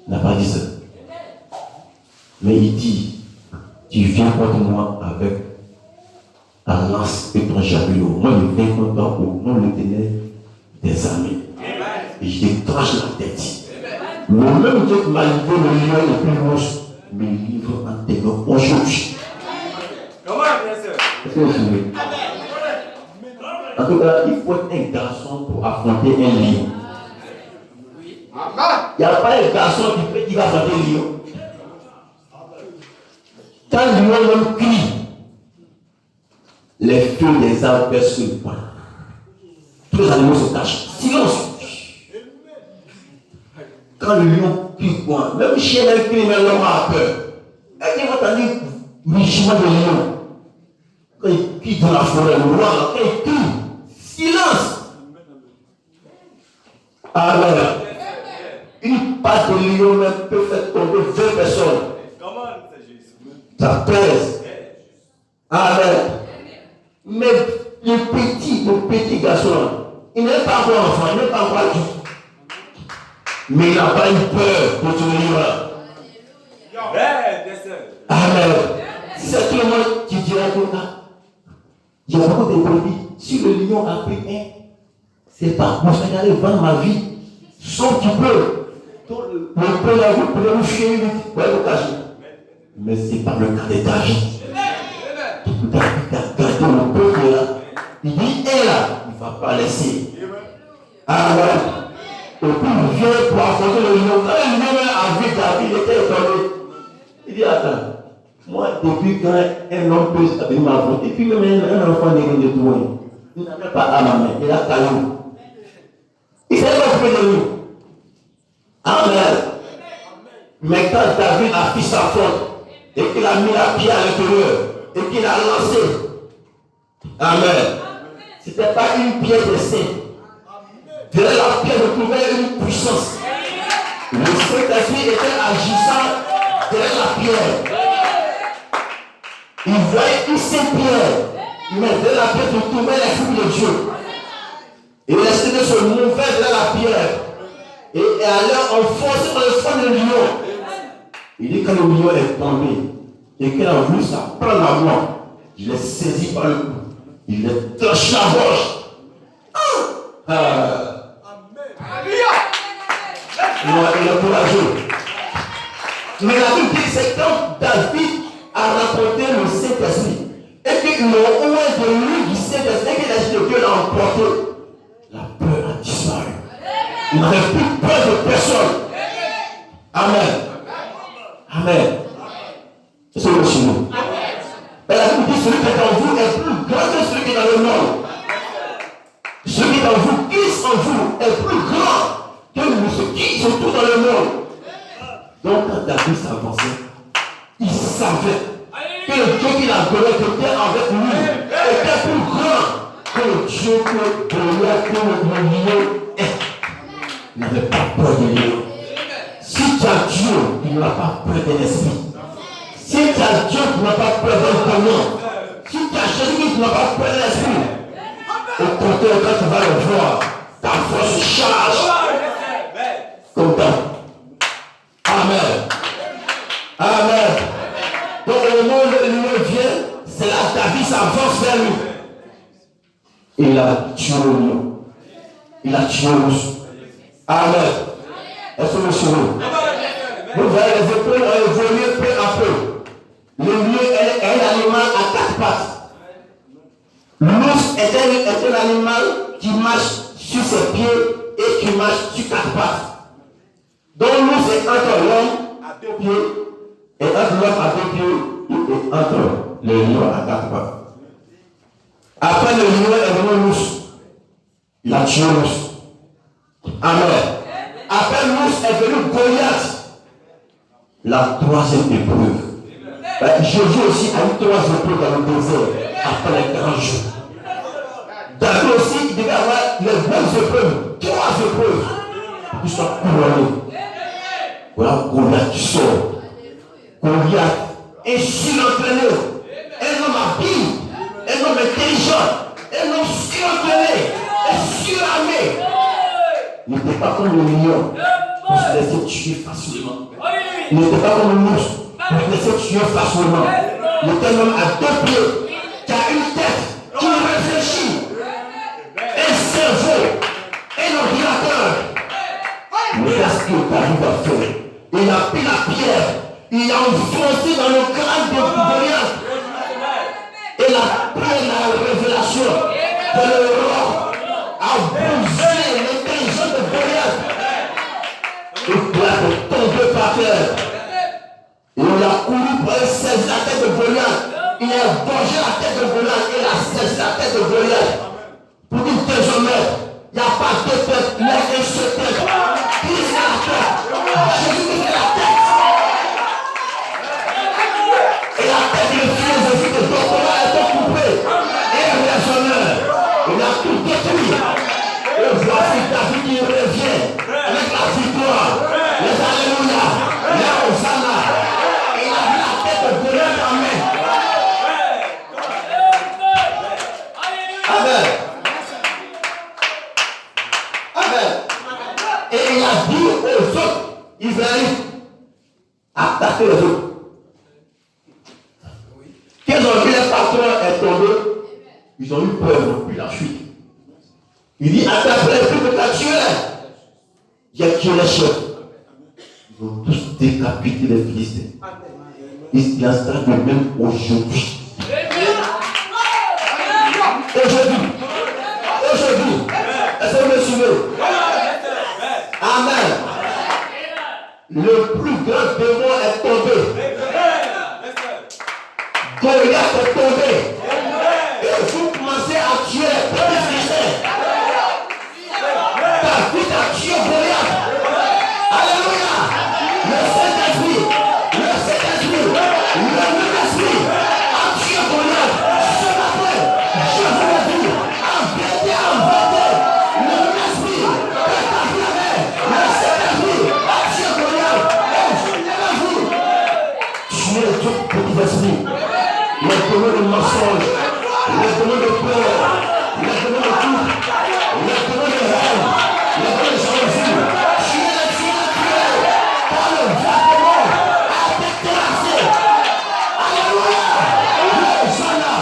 Il n'a pas dit ça. Mais il dit, tu viens contre moi avec ta lance et ton javelot. Moi, je viens contre toi au nom de l'Éternel des armées. Et je déclenche la tête. Le même Dieu qui m'a livré le lion le plus rouge, me livre en tes mains aujourd'hui. Comment, bien sûr? Est-ce que vous suivez? En tout cas, il faut être un garçon pour affronter un lion. Il n'y a pas un garçon qui va affronter un lion. Quand le lion même crie, les feux des arbres percent le poing. Tous les animaux se cachent. Silence. Quand le lion crie, même le chien même crie, mais l'homme a peur. Est-ce que vous entendez le rugissement de lion? Quand il crie dans la forêt, le roi, quand il crie, silence. Amen. Une patte de lion même peut faire tomber 20 personnes. Comment, c'est Jésus? Ça pèse. Amen. Mais le petit garçon, il n'est pas encore enfant, il n'est pas encore adulte. Mais il n'a pas eu peur pour tout le livre. Amen. Si c'est tout le monde qui dirait comme ça, il y a beaucoup de brebis. Si le lion a pris un, c'est pas pour ça d'aller vendre ma vie. Sauf qu'il peut. Le peuple là, vous pouvez vous fier, vous pouvez vous cacher. Mais ce n'est pas le cas de David. David a gardé le peuple là. Il dit, et là, il ne va pas laisser. Amen. Et puis il vient pour affronter le lion. Quand le lion a vu David, il était étonné. Il dit, attends, moi, depuis quand un homme peut venir m'affronter, et puis même un enfant n'est rien de tout, il n'a même pas à ma main, il a caillou. Il s'est pas occupé de lui. Amen. Mais quand David a fait sa faute, et qu'il a mis la pierre à l'intérieur, et qu'il a lancé, amen. Ce n'était pas une pierre de saint. Derrière la pierre, je trouvais une puissance. Le Saint-Esprit était agissant derrière la pierre. Il voyait une seule pierre, mais derrière la pierre, je trouvais l'Esprit de Dieu. Et l'Esprit de se mouvait derrière la pierre. Et allait enfoncer dans le sang de lion. Il dit quand le lion est tombé, et qu'il a voulu ça prendre la main, il est saisi par le cou. Il est tranché la gorge. Il est courageux. Mais la Bible dit c'est quand David a rencontré le Saint-Esprit et que le oint de lui du Saint-Esprit et que l'Esprit de Dieu l'a emporté, la peur a disparu. Il n'avait plus peur de personne. Amen. Amen. C'est le chinois. Mais la Bible dit celui qui est en vous est plus grand que celui qui est dans le monde. Celui qui est en vous, Christ en vous, est plus grand que ceux qui sont tous dans le monde. Donc quand David s'avançait, il savait que le Dieu qu'il adorait, qui était avec lui, était plus grand que le Dieu que le lion est. Il n'avait pas peur de lion. Si tu as Dieu, il n'a pas peur de l'esprit. Si tu as Dieu, tu n'as pas peur d'un démon. Si tu as Jésus, tu n'as pas peur de l'esprit. Au contraire, quand tu vas le voir, ta force se charge. Comme ça. Amen. Amen. Donc au moment où le lion vient, c'est là que David s'avance vers lui. Il a tué le lion. Il a tué l'ours. Amen. Est-ce que vous suivez? Vous voyez les épaules ont évolué peu à peu. Le lion est un animal à 4 pattes. L'ours est un animal qui marche sur ses pieds et qui marche sur 4 pattes. Donc l'ours est entre l'homme à 2 pieds et entre l'homme à 2 pieds et entre le lion à 4 pattes. Après le lion est venu l'ours. Il a tué l'ours. Amen. Après l'ours est venu Goliath. La troisième épreuve. Jésus aussi a eu 3 épreuves dans le désert après les grands jours. David aussi, il devait avoir les bonnes épreuves, 3 épreuves, pour qu'il soit couronné. Voilà Goliath qui sort. Goliath, un surentraîné, un homme habile, un homme intelligent, un homme surentraîné, un suramé. Il n'était pas comme le lion, pour se laisser tuer facilement. Il n'était pas comme le monstre, pour se laisser tuer facilement. Il était un homme à 2 pieds, qui a une tête, qui réfléchit, un cerveau, un ordinateur. Regarde ce que David a fait. Il a pris la pierre, il a enfoncé dans le crâne de Goliath. Et la paix, la révélation de l'Europe a bougé l'intelligence de Goliath. Il doit tomber par terre. Et on a couru pour saisir la tête de Goliath. Il a égorgé la tête de Goliath et il a saisi la tête de Goliath. Pour dire désormais, il n'y a pas de tête, il y a un seul tête. Qui est la tête? Jésus est la tête. Et la tête de philosophie de doctorat a été coupée. Et un raisonneur, il a tout détruit. Et voici David qui revient avec la victoire, les alléluia, les hosanna. Il a vu la tête de Goliath en main. Amen. Amen. Et il a dit aux autres, Israélites, attaquez les autres. Quand ils ont vu les patrons est tombé, ils ont eu peur, ils ont pris la fuite. Il dit, attaquez les plus de la tuer. J'ai tué les chefs. Ils ont tous décapité les Philistins. Il y a ça de même aujourd'hui. Aujourd'hui, est-ce que vous me suivez? Amen. Le plus grand démon est tombé. Goliath est tombé. Et vous commencez à tuer les petits Philistins. David a tué Goliath. Alléluia. Le Saint-Esprit, le Saint-Esprit, le Saint-Esprit a tué Goliath. Ce matin, je vous le dis, en vérité, le Saint-Esprit est affirmé. Le Saint-Esprit a tué Goliath. Et je vous tuez tout petit esprit. Les démons de mensonge, les démons de peur, les démons de tout, les démons de haine, les démons de jalousie. Tuez, par le vêtement a été terrassé. Alléluia. Hosanna.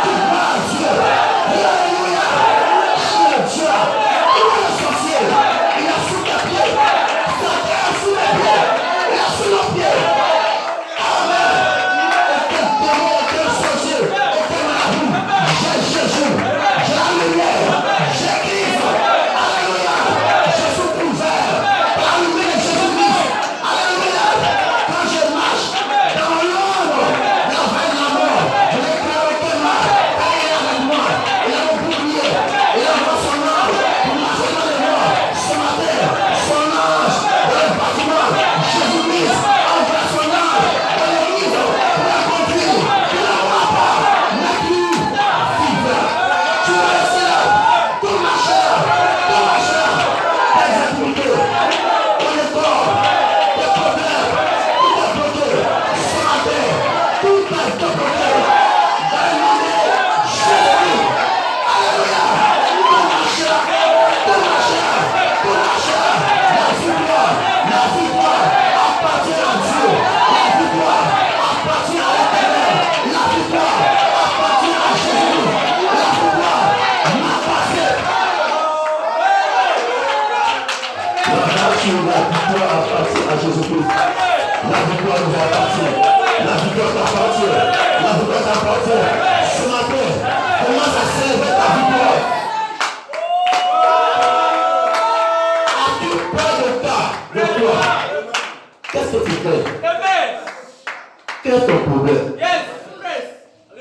Tout gloire à Dieu. Alléluia. Dieu, Dieu. Il est le sorcier. Il est sous tes pieds. Satan est sous les pieds. Il est sous nos pieds. Amen. Aucun démon, aucun sorcier, aucun marabout. J'ai Jésus. J'ai la lumière. J'ai Christ. Alléluia. Je suis couvert par la lumière de Jésus-Christ. Alléluia. Quand je marche dans l'ombre, dans la mort, je ne crains aucun mal. Car il est avec moi. Il a mon bouclier. Il envoie son ange pour marcher dans les morts. Ce matin, son ange dans le bâtiment. Jésus-Christ envoie son ange dans l'église pour la conduire. Tu ne l'auras pas. Mais tu vivras. Tu vas rester là. Tout marcheur. Tes activités. Ton effort. Tes problèmes. Tout est bloqué. Ce matin, tout est bloqué. Dans le nom de Jésus. Alléluia. Tout marcheur. La victoire appartient à Dieu. La victoire appartient à l'Éternel. La victoire appartient à Jésus. La victoire m'appartient. La victoire appartient à Jésus-Christ. La victoire nous appartient. La victoire t'appartient. La victoire t'appartient. Ce matin, commence à célébrer ta victoire. As-tu peur de toi? Qu'est-ce que tu fais? Quel est ton problème?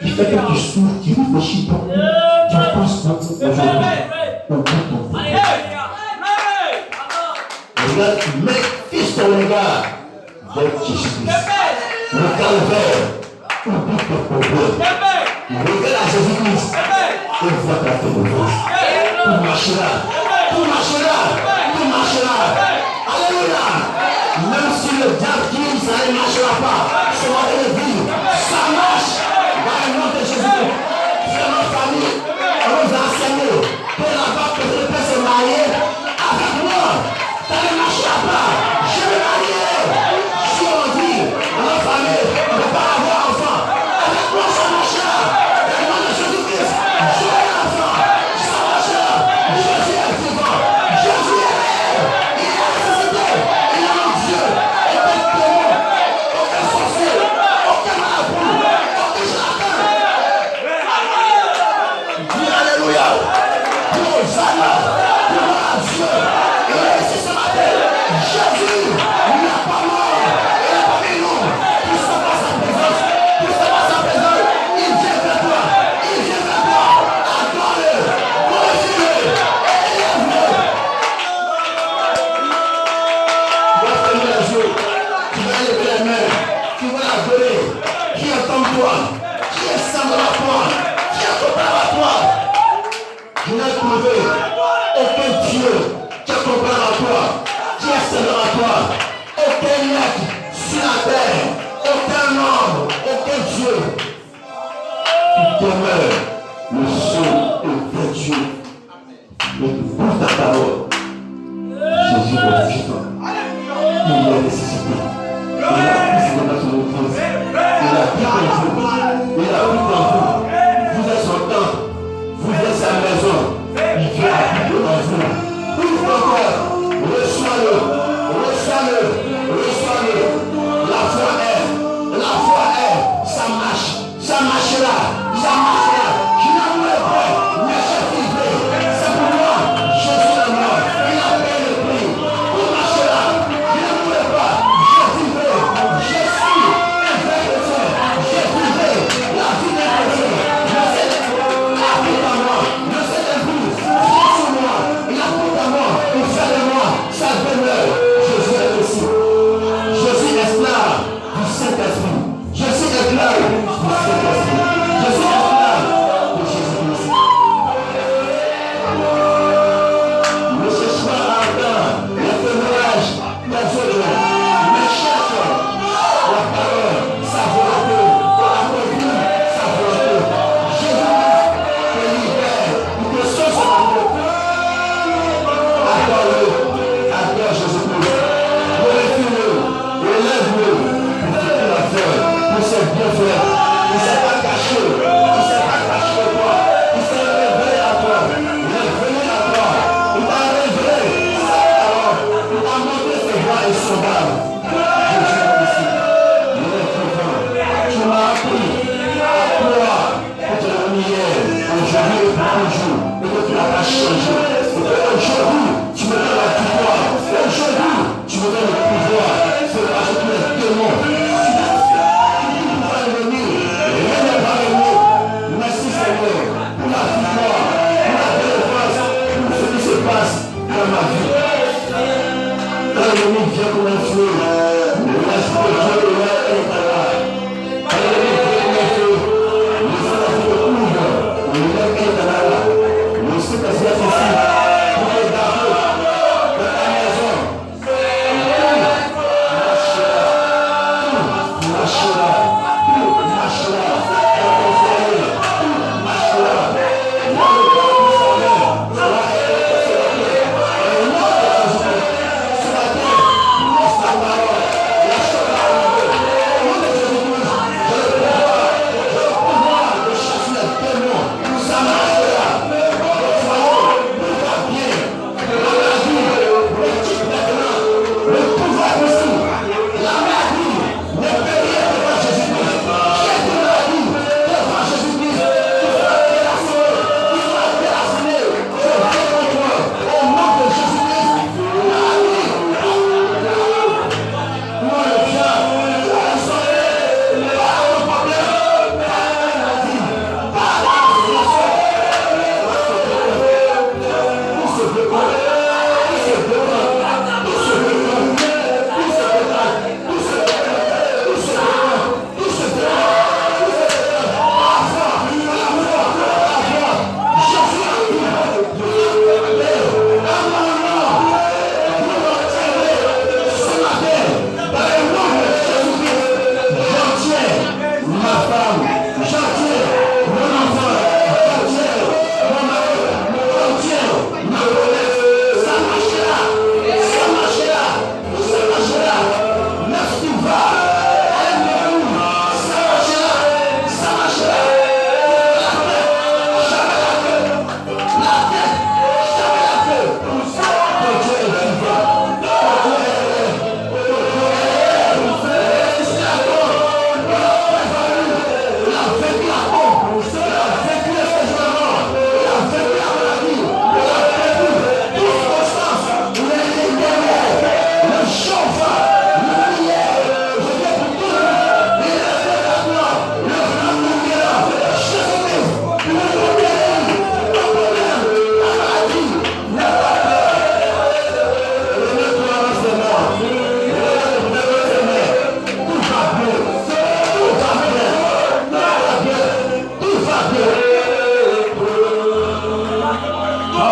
Il fait que tu souffres, tu réfléchis beaucoup. Tu penses beaucoup aujourd'hui. On peut ton problème. Regarde, mets fixe ton regard vers Jésus-Christ. Regarde vers, oublie ton problème. Regarde à Jésus-Christ. et votre délivrance. Tout marchera. Tout marchera. Tout marchera. Alléluia. Même si le diable dit que ça ne marchera pas, sur votre vie, ça marche. Dans le nom de Jésus. C'est notre famille. On nous a enseigné que la femme peut se marier avec moi. Ça ne marchera pas. Je vais marier. Si on dit dans notre famille, on ne peut pas avoir enfant. Avec moi, ça marchera. Dans le nom de Jésus-Christ, je vais l'enfant. Ça marchera. Jésus est vivant. Jésus est réel. Il est ressuscité. Il est mon Dieu. Aucun démon, aucun sorcier, aucun marabout, aucun charlatan. Dis Alléluia. Dis Hosanna. Gloire à Dieu. Il est ici ce matin. Jésus n'a pas mort. Il est parmi nous. Tout se passe en présence. Tout se passe en présence. Il vient vers toi. Il vient vers toi. Adore-le. Glorifie-le. Élève-le. Va fermer les yeux. Tu vas lever les mains. Tu vas l'adorer. Qui est comme toi? Qui est semblable à toi? Qui est comparable à toi? Je n'ai trouvé aucun Dieu qui est comparable à toi, qui est semblable à toi. Aucun être sur la terre, aucun homme, aucun Dieu. Tu demeures le seul et vrai Dieu. Mais tu bouges ta parole. Jésus est vivant. Il est ressuscité. Il a pris son dans son enfance. Il a pris en vous. Il a pris en vous. Vous êtes son temple. Vous êtes sa maison. Il vient habiter en vous. Ouvre ton cœur. Reçois-le. Reçois-le. Reçois-le. La foi est. Ça marche. Ça marchera. Ça marchera. Je n'en veux pas. Mais je vivrai.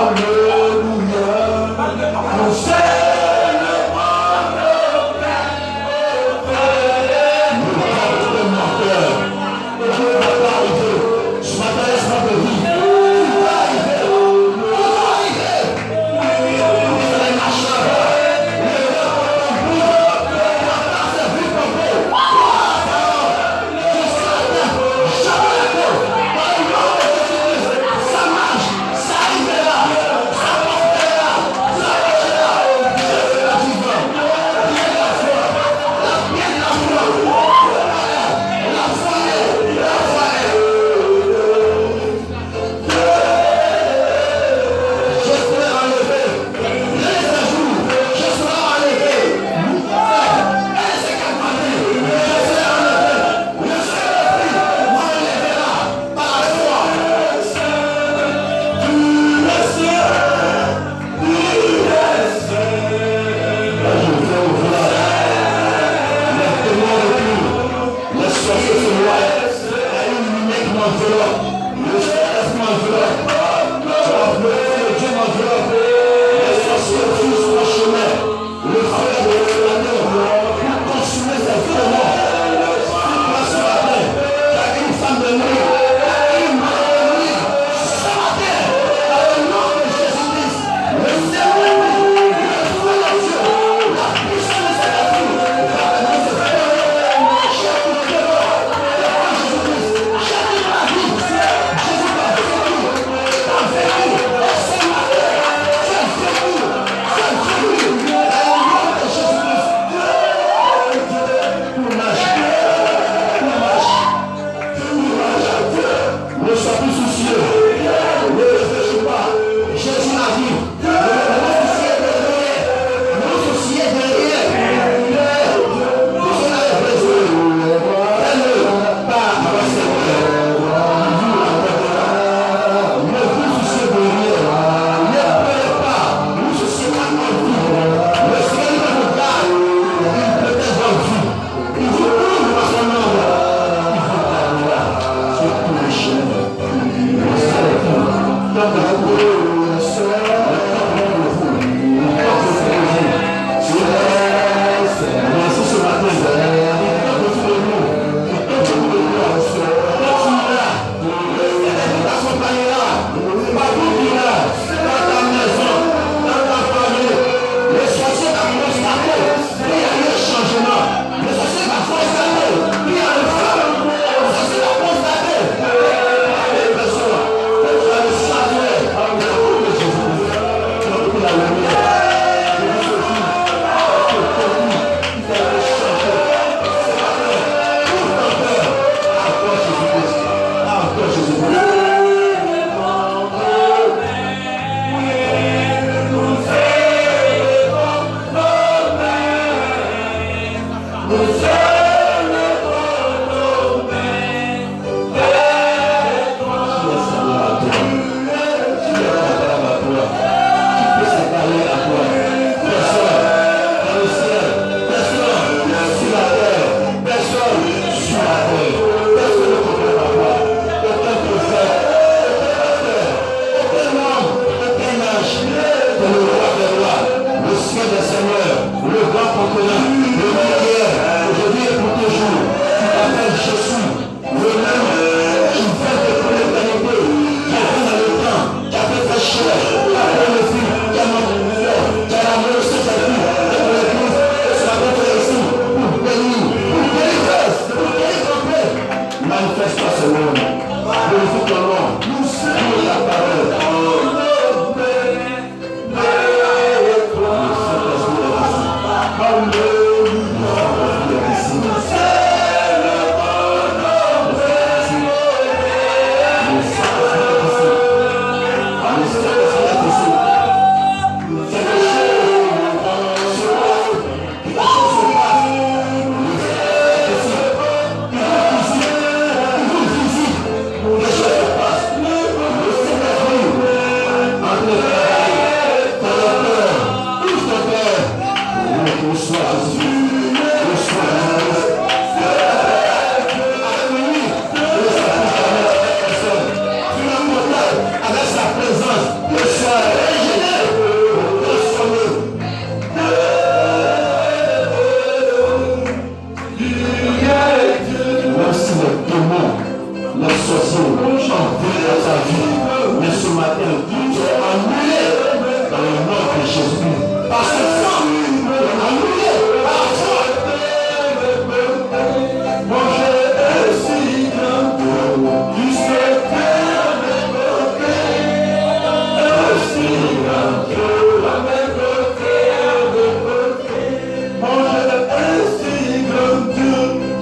Ça par son sang. Alléluia. Par son. Mon Dieu est si grand, il se perd mes côtés, est si grand, à mes côtés, mon Dieu est si grand,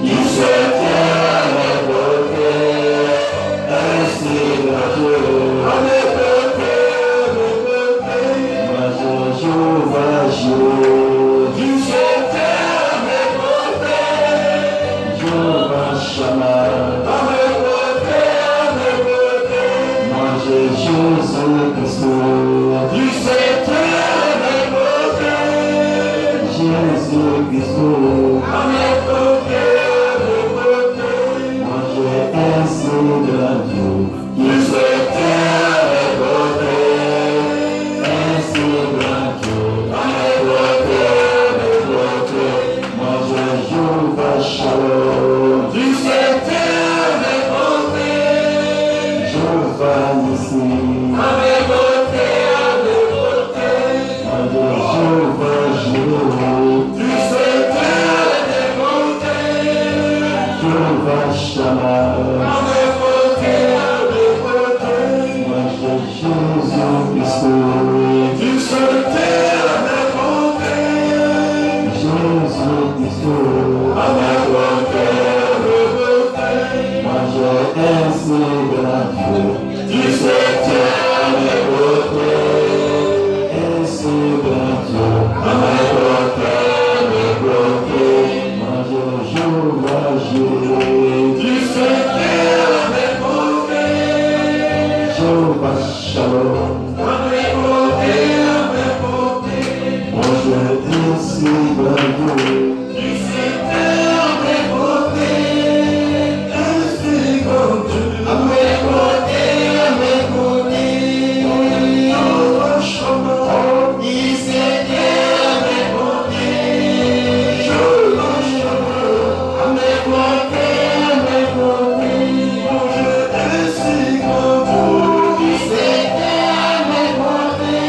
il se tient à mes côtés, est si grand, à mes côtés, moi je joue, il se tient à mes côtés, Jehovah Shammah, à mes côtés, moi je Jésus-Christ, il se tient à mes côtés, Jésus-Christ, à mes côtés, moi je ainsi grand Dieu, il se tient à mes côtés, ainsi grand Dieu, à mes côtés, moi je Jehovah Shalom, il se tient à mes côtés, Jehovah Nissi, à mes côtés, moi je Jehovah Jireh, il se tient à mes côtés, Jehovah Shammah, à mes côtés, moi je Jésus-Christ, il se tient à mes côtés, Jésus-Christ, à mes côtés, moi je ainsi grand Dieu, il se tient à mes côtés, ainsi grand Dieu, à mes côtés, moi je Jehovah Jireh, il se tient à mes côtés, Jehovah Shalom, à mes côtés, moi je ainsi grand Dieu, il se tient à mes côtés, ainsi grand Dieu, à mes côtés, Jehovah Shammah, il se tient à mes côtés, Jehovah Shammah, à mes côtés, mon Dieu est si grand Dieu, il se tient à mes côtés,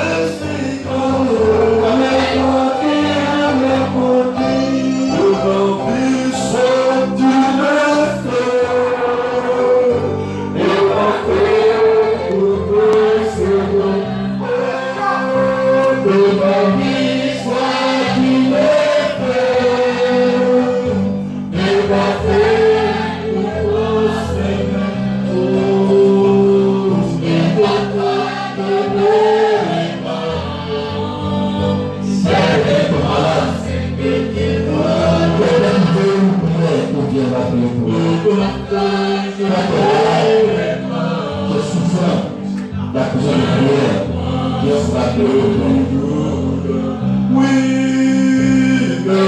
est si grand Dieu, à mes côtés, le grand puissant du et parfait pour posséder. Le grand puissant du et parfait pour posséder. Je souffre la besoin de prière. Dieu sera béni. Oui, le